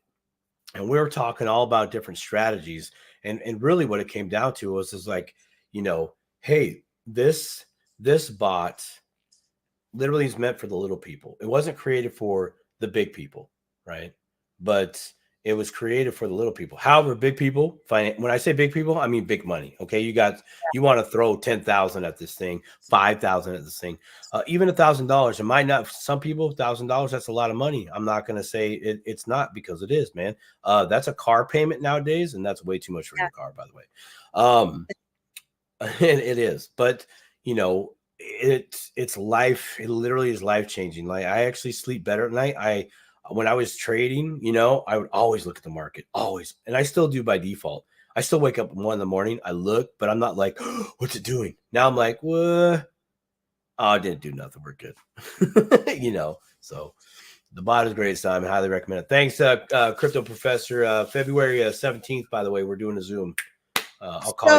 and we were talking all about different strategies. And really what it came down to was is like, you know, hey, this bot literally is meant for the little people. It wasn't created for the big people, right? But it was created for the little people. However, big people, when I say big people, I mean big money. Okay, you want to throw 10,000 at this thing, 5,000 at this thing, even $1,000. It might not. Some people, $1,000, that's a lot of money. I'm not going to say it's not, because it is, man. That's a car payment nowadays, and that's way too much for yeah. your car, by the way. Um, it is, but you know, it's life. It literally is life changing. Like, I actually sleep better at night. When I was trading, you know, I would always look at the market, always, and I still do by default. I still wake up at 1 in the morning, I look, but I'm not like, oh, what's it doing now? I'm like, what? Oh, it didn't do nothing. We're good. You know, so the bot is great, Simon. Highly recommend it. Thanks, Crypto Professor. February 17th, by the way, we're doing a Zoom. I'll call you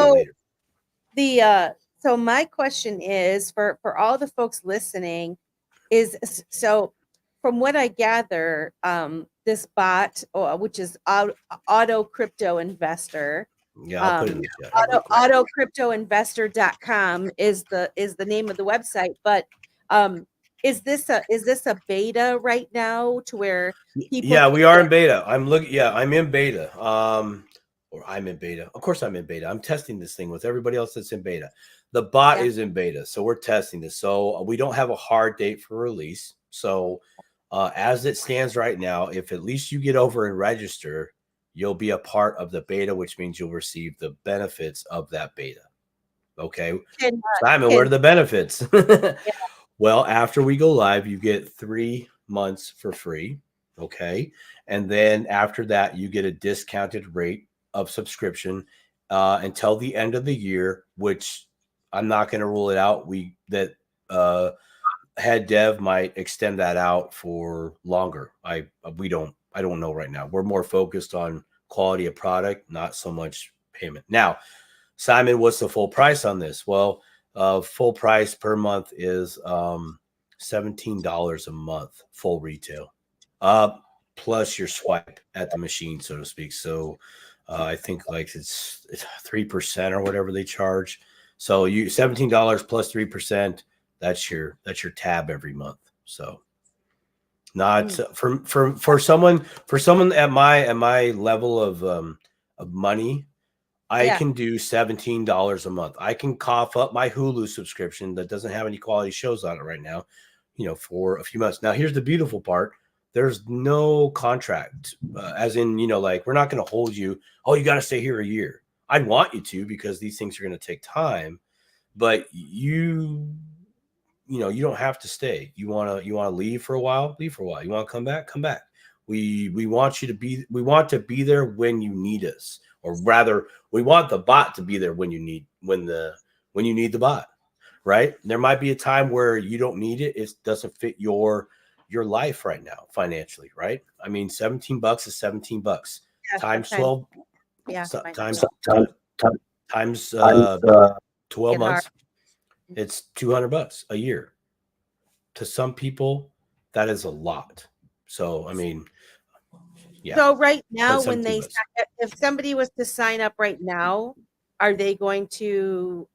So later. so my question is for all the folks listening is, so from what I gather, this bot, which is auto crypto investor, Yeah, I'll put it in the chat here real quick. autocryptoinvestor.com is the name of the website, but is this a beta right now to where people Yeah, can we are get, in beta. I'm in beta. Or I'm in beta. Of course I'm in beta. I'm testing this thing with everybody else that's in beta. The bot yeah, is in beta. So we're testing this. So we don't have a hard date for release. So as it stands right now, if at least you get over and register, you'll be a part of the beta, which means you'll receive the benefits of that beta. Okay. can, Simon, what can are the benefits? yeah, Well, after we go live, you get 3 months for free. Okay. And then after that, you get a discounted rate of subscription until the end of the year, which I'm not going to rule it out. Uh, Head dev might extend that out for longer. I don't know right now. We're more focused on quality of product, not so much payment. Now, Simon, what's the full price on this? Well, full price per month is $17 a month, full retail, plus your swipe at the machine, so to speak. So I think like it's 3% or whatever they charge. So you $17 plus 3%. That's your tab every month. So not for someone at my level of money. I yeah, can do $17 a month. I can cough up my Hulu subscription that doesn't have any quality shows on it right now, you know, for a few months. Now, here's the beautiful part. There's no contract, as in, you know, like, we're not going to hold you. Oh, you got to stay here a year. I'd want you to, because these things are going to take time, but you know, you don't have to stay. You want to leave for a while, leave for a while. You want to come back, come back. We want we want to be there when you need us, or rather, we want the bot to be there when you need the bot, right? There might be a time where you don't need it. It doesn't fit your life right now financially, right? I mean, $17 is $17. times 12 Yeah. so- I know. times Time- times time- 12 Get hard. months, it's $200 a year. To some people, that is a lot. So, I mean, yeah. So right now, But some when they, do it. if somebody was to sign up right now, are they going to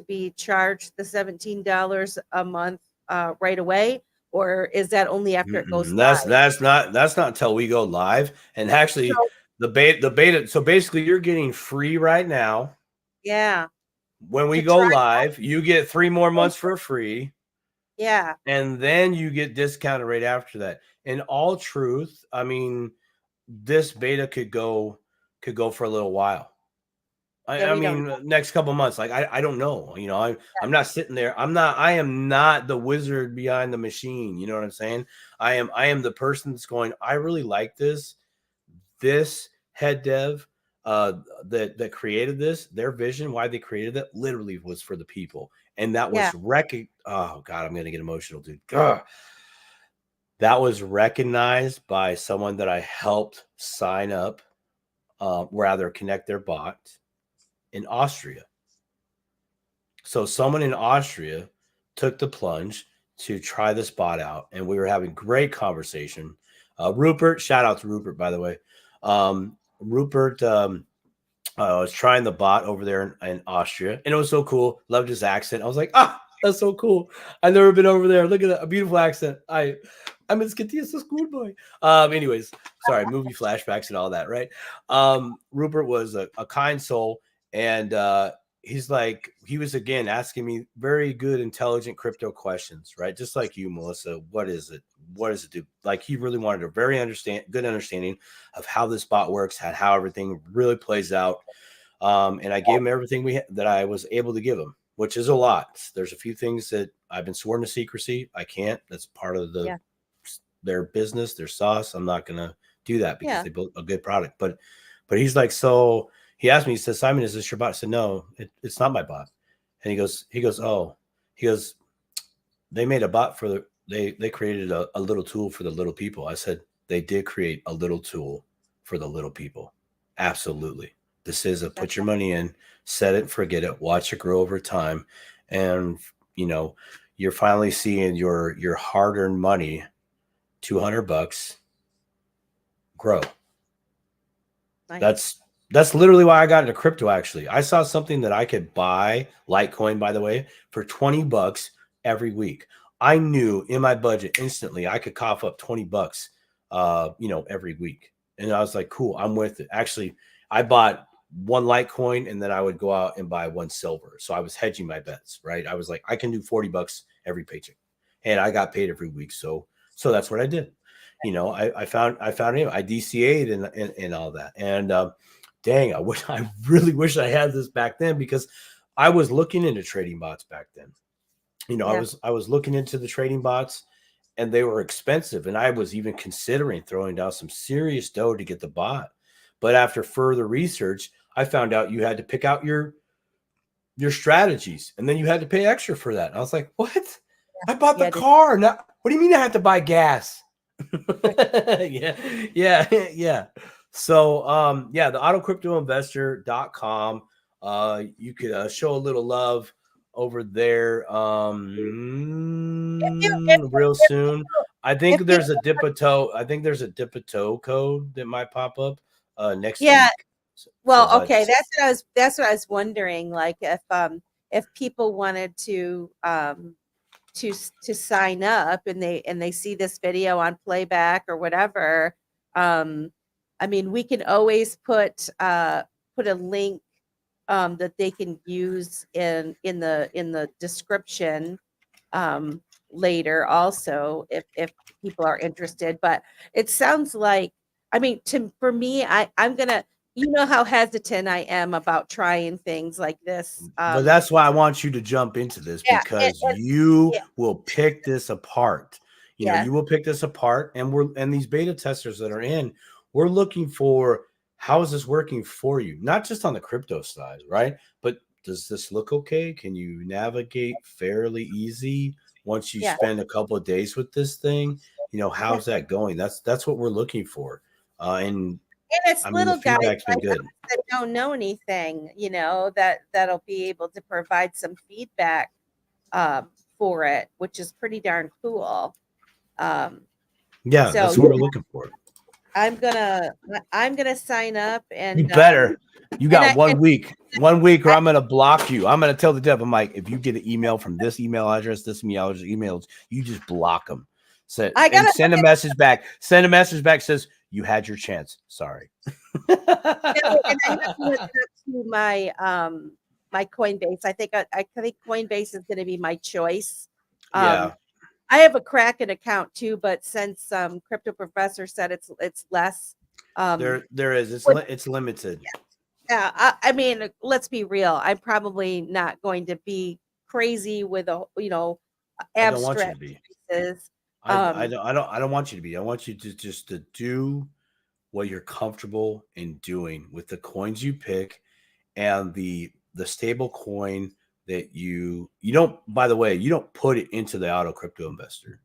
be charged the $17 a month right away, or is that only after it goes live? That's not until we go live. And actually, So- the beta. So basically, you're getting free right now. Yeah, When we To go try live, you get 3 more months for free, yeah, and then you get discounted right after that. In all truth, I mean, this beta could go for a little while. Yeah, I we don't mean, next couple months, like I don't know. You know, I'm not sitting there. I am not the wizard behind the machine. You know what I'm saying? I am the person that's going, I really like this. This head dev that created this, their vision, why they created it, literally was for the people. And that was oh God, I'm gonna get emotional, dude. Ugh. That was recognized by someone that I helped sign up, rather connect their bot in Austria. So someone in Austria took the plunge to try this bot out, and we were having great conversation. Rupert, shout out to Rupert, by the way. Rupert was trying the bot over there in Austria, and it was so cool. Loved his accent. I was like, that's so cool. I've never been over there. Look at that, a beautiful accent. I'm as good as a schoolboy. Anyways, sorry, movie flashbacks and all that, right? Rupert was a kind soul, and he was again asking me very good, intelligent crypto questions, right? Just like you, Melissa. What is it? What does it do? Like, he really wanted a very good understanding of how this bot works, how everything really plays out. And I gave him everything that I was able to give him, which is a lot. There's a few things that I've been sworn to secrecy. I can't. That's part of their business, their sauce. I'm not gonna do that because they built a good product. But he's like, so he asked me, he says, Simon, is this your bot? I said, no, it's not my bot. And he goes, they made a bot they created a little tool for the little people. I said, they did create a little tool for the little people. Absolutely. This is put your money in, set it, forget it, watch it grow over time. And, you're finally seeing your hard-earned money, $200 grow. Nice. That's literally why I got into crypto. Actually, I saw something that I could buy, Litecoin, by the way, for $20 every week. I knew in my budget instantly I could cough up $20, every week. And I was like, cool, I'm with it. Actually, I bought one Litecoin and then I would go out and buy one silver. So I was hedging my bets, right? I was like, I can do $40 every paycheck, and I got paid every week. So that's what I did. I found him. I DCA'd and all that. And dang, I really wish I had this back then, because I was looking into trading bots back then. I was looking into the trading bots, and they were expensive. And I was even considering throwing down some serious dough to get the bot. But after further research, I found out you had to pick out your strategies, and then you had to pay extra for that. And I was like, what? I bought the car. Now, what do you mean I have to buy gas? yeah. So, the autocryptoinvestor.com. You could show a little love over there real soon. I think there's a dip a toe code that might pop up next week. Well, okay, that's what I was wondering. Like, if people wanted to sign up and they see this video on playback or whatever, I mean, we can always put a link that they can use in the description later also, if people are interested. But it sounds like, I mean, for me, I'm gonna, how hesitant I am about trying things like this. But that's why I want you to jump into this, because you will pick this apart. You will pick this apart, and these beta testers that are in, we're looking for, how is this working for you? Not just on the crypto side, right? But does this look okay? Can you navigate fairly easy once you spend a couple of days with this thing? How's that going? That's what we're looking for. And And it's I mean, the little guys feedback's been like good. us that don't know anything, you know, that'll be able to provide some feedback for it, which is pretty darn cool. Yeah, So that's what we're looking for. I'm gonna sign up and You better. You and got I 1 and week. 1 week, or I'm gonna block you. I'm gonna tell the dev. I'm like, if you get an email from this email address, this email address, emails, you just block them. I gotta Send a message back. Send a message back. Says you had your chance. Sorry. and I have to look it up to my Coinbase. I think Coinbase is gonna be my choice. Yeah. I have a Kraken account too, but since Crypto Professor said it's less, There is. what- It's limited. yeah. I mean, let's be real. I'm probably not going to be crazy with I don't want you to abstract be. pieces. I don't want you to be. I want you to just to do what you're comfortable in doing with the coins you pick and the stable coin that you don't, by the way, you don't put it into the auto crypto investor.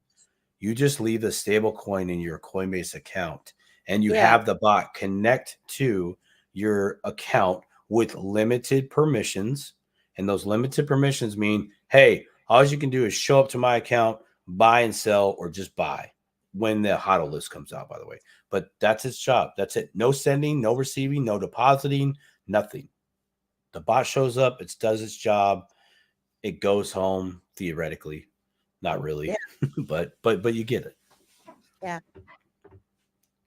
You just leave the stable coin in your Coinbase account and you Yeah. have the bot connect to your account with limited permissions. And those limited permissions mean, hey, all you can do is show up to my account, buy and sell, or just buy when the HODL list comes out, by the way. But that's its job. That's it. No sending, no receiving, no depositing, nothing. The bot shows up, it does its job, it goes home theoretically. Not really. Yeah. but you get it. Yeah.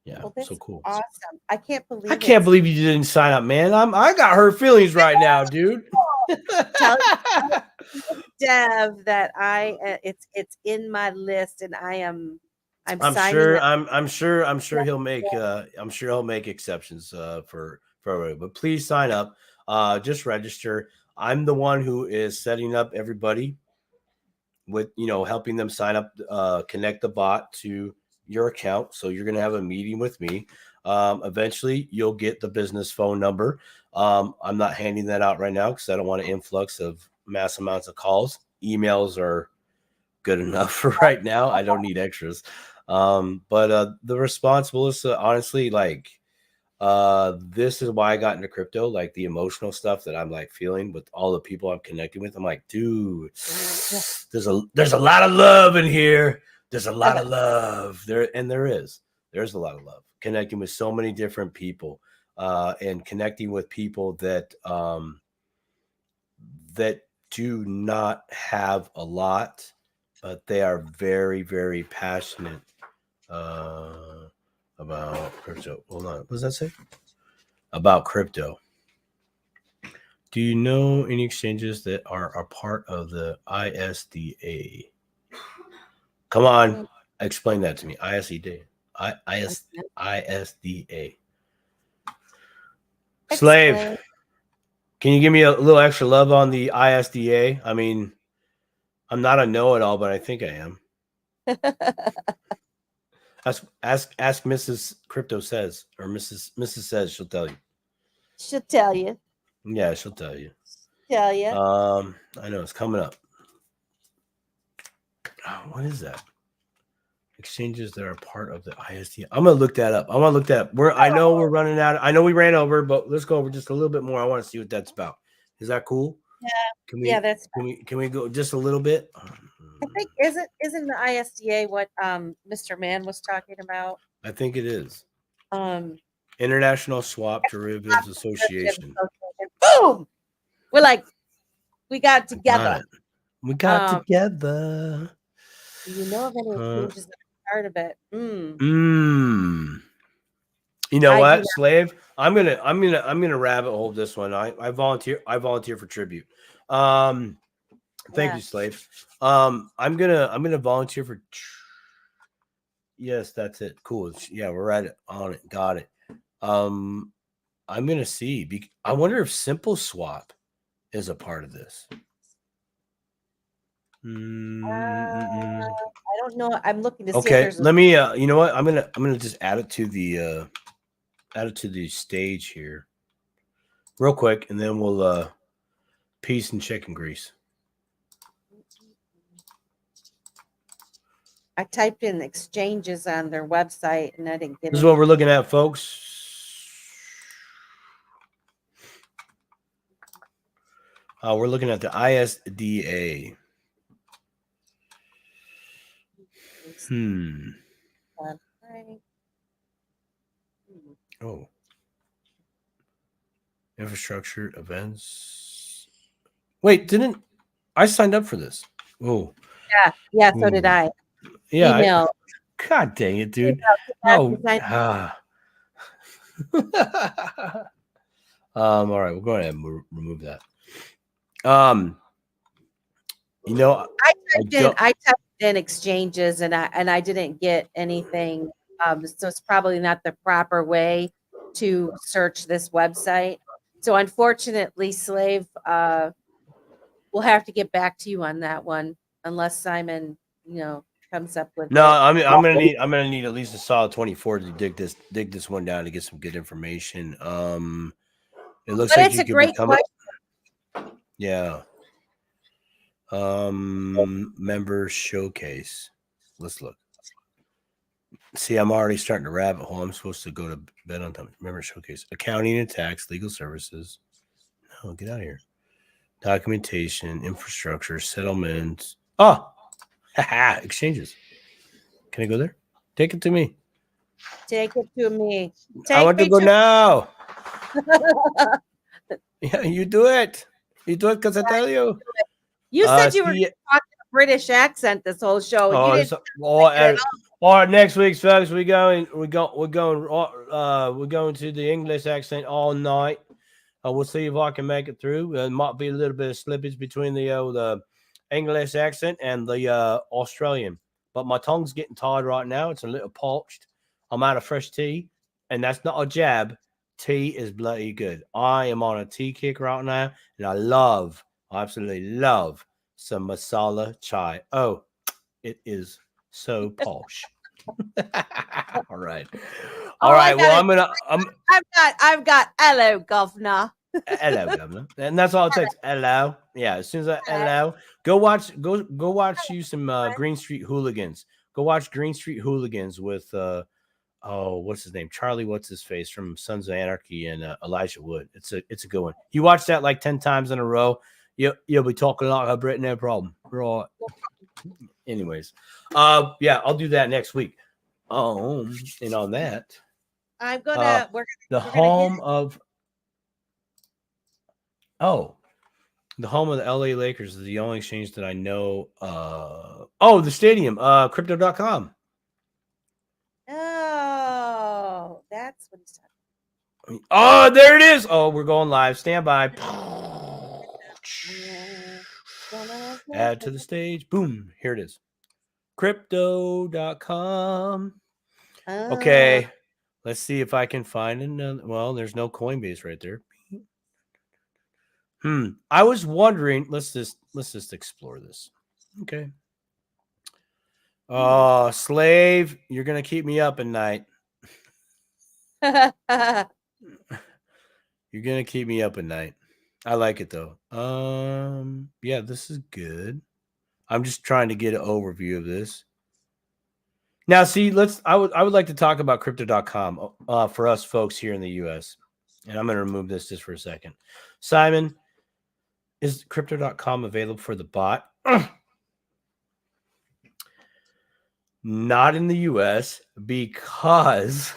Yeah. Well, that's So cool. awesome. I can't believe I can't believe you didn't sign up, man. I got hurt feelings right now, dude. Tell Dev that it's in my list and I'm signing up. I'm sure he'll make exceptions for everybody. But please sign up. Just register. I'm the one who is setting up everybody with helping them sign up, connect the bot to your account. So you're gonna have a meeting with me. Eventually you'll get the business phone number. I'm not handing that out right now because I don't want an influx of mass amounts of calls. Emails are good enough for right now. I don't need extras. But the response, Melissa, honestly, like this is why I got into crypto, like the emotional stuff that I'm like feeling with all the people I'm connecting with. I'm like, dude, there's a lot of love in here. There's a lot of love there, and there's a lot of love connecting with so many different people, and connecting with people that that do not have a lot, but they are very, very passionate about crypto. Hold on. What does that say? About crypto. Do you know any exchanges that are a part of the ISDA? Come on. Explain that to me. ISDA. ISDA. Slave. Explain. Can you give me a little extra love on the ISDA? I mean, I'm not a know-it-all, but I think I am. Ask Mrs. Crypto Says, or Mrs. Says. She'll tell you. She'll tell you. Yeah, she'll tell you. Tell you. I know it's coming up. Oh, what is that? Exchanges that are part of the ISDA. I'm gonna look that up. I know we're running out. I know we ran over, but let's go over just a little bit more. I want to see what that's about. Is that cool? Yeah. Can we go just a little bit? I think isn't the ISDA what Mr. Mann was talking about? I think it is. International Swap Derivatives Association. Boom! We got together. We got together. Do you know of any exchanges that are part of it? You know what, Slave? I'm gonna rabbit hole this one. I volunteer for tribute. Thank you, Slave. I'm gonna volunteer for. Yes, that's it. Cool. Yeah, we're right on it. Got it. I'm gonna see. I wonder if Simple Swap is a part of this. I don't know. I'm looking to see if Okay, there's let me. You know what? I'm gonna just add it to the stage here, real quick, and then we'll peace and chicken grease. I typed in exchanges on their website and I didn't get This it. is what we're looking at, folks. We're looking at the ISDA. Oh. Infrastructure, events. Wait, didn't I signed up for this? Oh. Yeah, so did I. Yeah. Email. God dang it, dude. Email, Oh. All right, we'll go ahead and remove that. You know, I typed in exchanges and I didn't get anything. So it's probably not the proper way to search this website. So unfortunately, Slave, we'll have to get back to you on that one unless Simon, comes up with no, it. I mean I'm gonna need at least a solid 24 to dig this one down to get some good information. It looks But like it's you a could great become question. Yeah. Member showcase. Let's look. See, I'm already starting to rabbit hole. I'm supposed to go to bed on time. Member showcase. Accounting and tax, legal services. No, get out of here. Documentation, infrastructure, settlements. Oh, haha, exchanges. Can I go there? Take it to me. Take it to me. I want to go now. Yeah, you do it. You do it because I tell you. You said you were see, talking a British accent this whole show. Oh, You didn't all right, next week, folks, we're going to the English accent all night. We'll see if I can make it through. There might be a little bit of slippage between the English accent and the Australian, but my tongue's getting tired right now. It's a little parched. I'm out of fresh tea, and that's not a jab. Tea is bloody good. I am on a tea kick right now, and I absolutely love some masala chai. Oh, it is so posh. All right. All right. Well, I've got hello, governor. Hello, governor. And that's all it takes. Hello. Yeah. As soon as hello, go watch you some Green Street Hooligans. Go watch Green Street Hooligans with what's his name? Charlie, what's his face from Sons of Anarchy and Elijah Wood. It's a good one. You watch that like 10 times in a row, you'll be talking like a Brit, no problem. Right. Anyways, yeah, I'll do that next week. And on that, I'm gonna the home of the LA Lakers is the only exchange that I know. The stadium, crypto.com. Oh, that's what he's talking about. Oh, there it is. Oh, we're going live. Stand by. Add to the stage. Boom. Here it is. Crypto.com. Okay. Let's see if I can find another. Well, there's no Coinbase right there. I was wondering. Let's just explore this. Okay. Oh, Slave, you're gonna keep me up at night. You're gonna keep me up at night. I like it though. Yeah, this is good. I'm just trying to get an overview of this. Now, see, I would like to talk about crypto.com for us folks here in the US. And I'm going to remove this just for a second. Simon, is crypto.com available for the bot? Not in the US because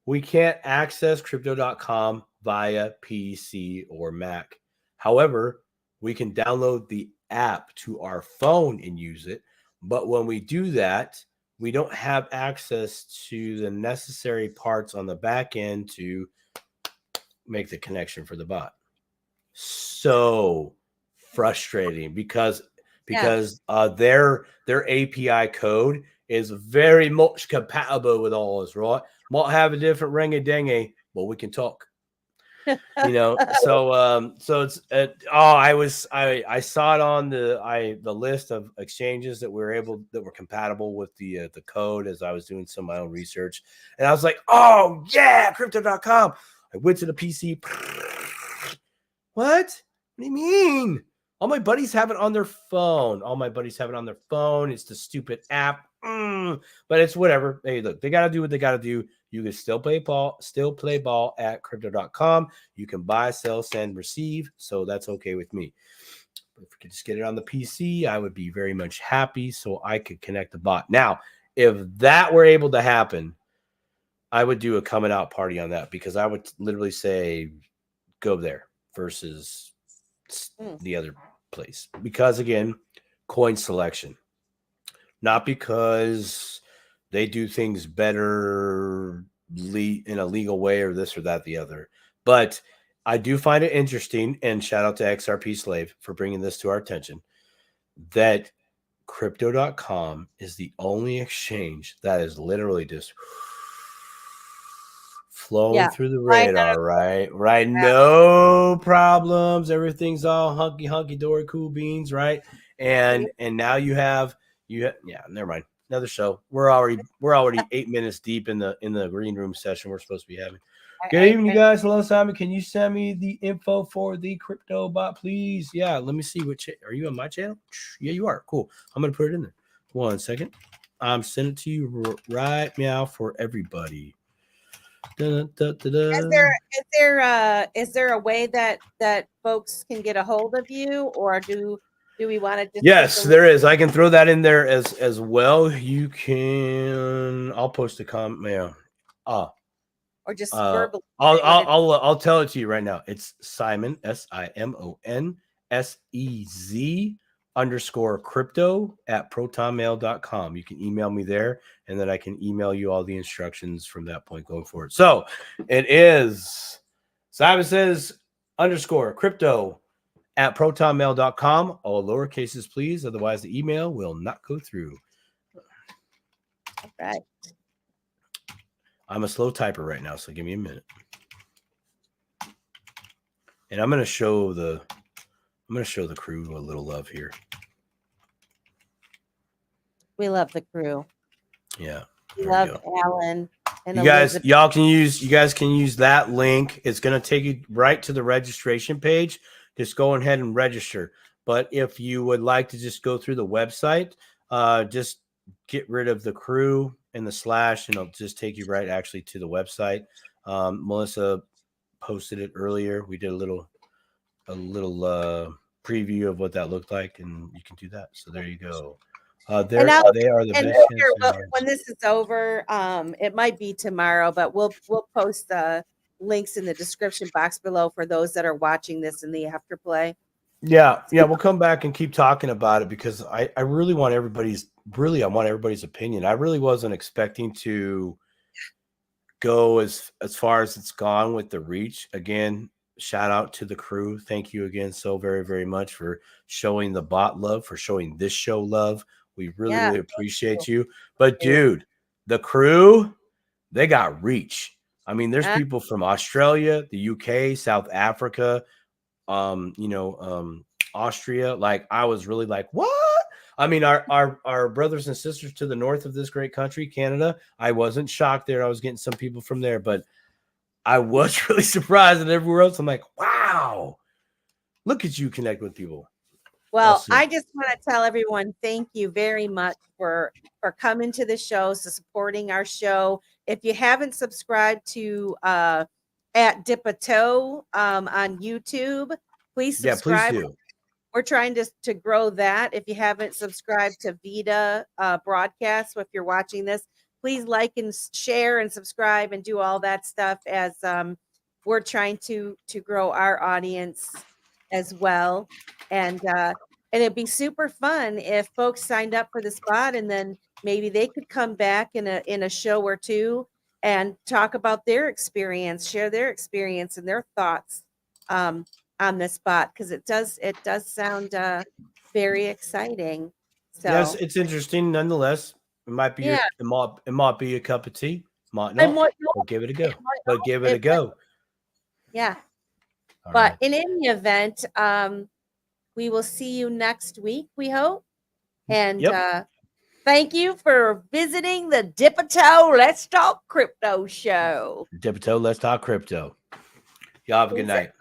we can't access crypto.com via PC or Mac. However, we can download the app to our phone and use it. But when we do that, we don't have access to the necessary parts on the back end to make the connection for the bot. So frustrating because their API code is very much compatible with ours, right? Might have a different ring-a-dingy, but we can talk. So it's I saw it on the list of exchanges that were compatible with the code as I was doing some of my own research, and I was like, oh yeah, crypto.com. I went to the PC. What do you mean? All my buddies have it on their phone. It's the stupid app. but it's whatever. Hey, look, they got to do what they got to do. You can still play ball at crypto.com. You can buy, sell, send, receive. So that's okay with me. But if we could just get it on the PC, I would be very much happy so I could connect the bot. Now, if that were able to happen, I would do a coming out party on that, because I would literally say, go there versus the other place. Because again, coin selection, not because they do things better in a legal way or this or that, the other, but I do find it interesting, and shout out to XRP Slave for bringing this to our attention, that crypto.com is the only exchange that is literally just flowing through the radar, right? No problems. Everything's all hunky dory, cool beans, right? And now you have never mind. Another show. We're already 8 minutes deep in the green room session we're supposed to be having. Good evening, you guys. Hello, Simon. Can you send me the info for the crypto bot, please? Yeah, let me see are you on my channel? Yeah, you are. Cool. I'm gonna put it in there. 1 second. I'm sending it to you right now for everybody. Is there a way that folks can get a hold of you, or do we want to just? Yes, there is. I can throw that in there as well. You can. I'll post a comment. Or just verbally. I'll tell it to you right now. It's Simon SIMONSEZ_crypto at protonmail.com. You can email me there, and then I can email you all the instructions from that point going forward. So it is Simon says _crypto at protonmail.com. All lowercases, please. Otherwise, the email will not go through. All right. I'm a slow typer right now, so give me a minute. And I'm going to show the crew a little love here. We love the crew. Yeah. We love Alan and you guys can use that link. It's going to take you right to the registration page. Just go ahead and register. But if you would like to just go through the website, just get rid of the crew and the slash, and it'll just take you right actually to the website. Melissa posted it earlier. We did a little preview of what that looked like, and you can do that. So there you go. They are the best. When this is over, it might be tomorrow, but we'll post the links in the description box below for those that are watching this in the afterplay. Yeah, we'll come back and keep talking about it, because I really want everybody's opinion. I really wasn't expecting to go as far as it's gone with the reach. Again, shout out to the crew. Thank you again so very, very much for showing the bot love, for showing this show love. We really appreciate you. But dude, the crew, they got reach. I mean, there's people from Australia, the UK, South Africa, Austria. Like, I was really like, what? I mean, our brothers and sisters to the north of this great country, Canada. I wasn't shocked there. I was getting some people from there, but I was really surprised. And everywhere else, I'm like, wow, look at you connect with people. Well, I just want to tell everyone, thank you very much for coming to the show, supporting our show. If you haven't subscribed to at Dip a Toe on YouTube, please subscribe. Please do. We're trying to grow that. If you haven't subscribed to Vita Broadcast, so if you're watching this, please like and share and subscribe and do all that stuff, as we're trying to grow our audience as well. And it'd be super fun if folks signed up for the spot, and then maybe they could come back in a show or two and talk about their experience, share their experience and their thoughts on this spot, because it does sound very exciting. So yes, it's interesting nonetheless. It might be it might be a cup of tea, might not. We'll give it a go. But give it a go. Yeah. But in any event, we will see you next week, we hope. And thank you for visiting the Dip a Toe Let's Talk Crypto show. Dip a Toe Let's Talk Crypto. Y'all have a good night.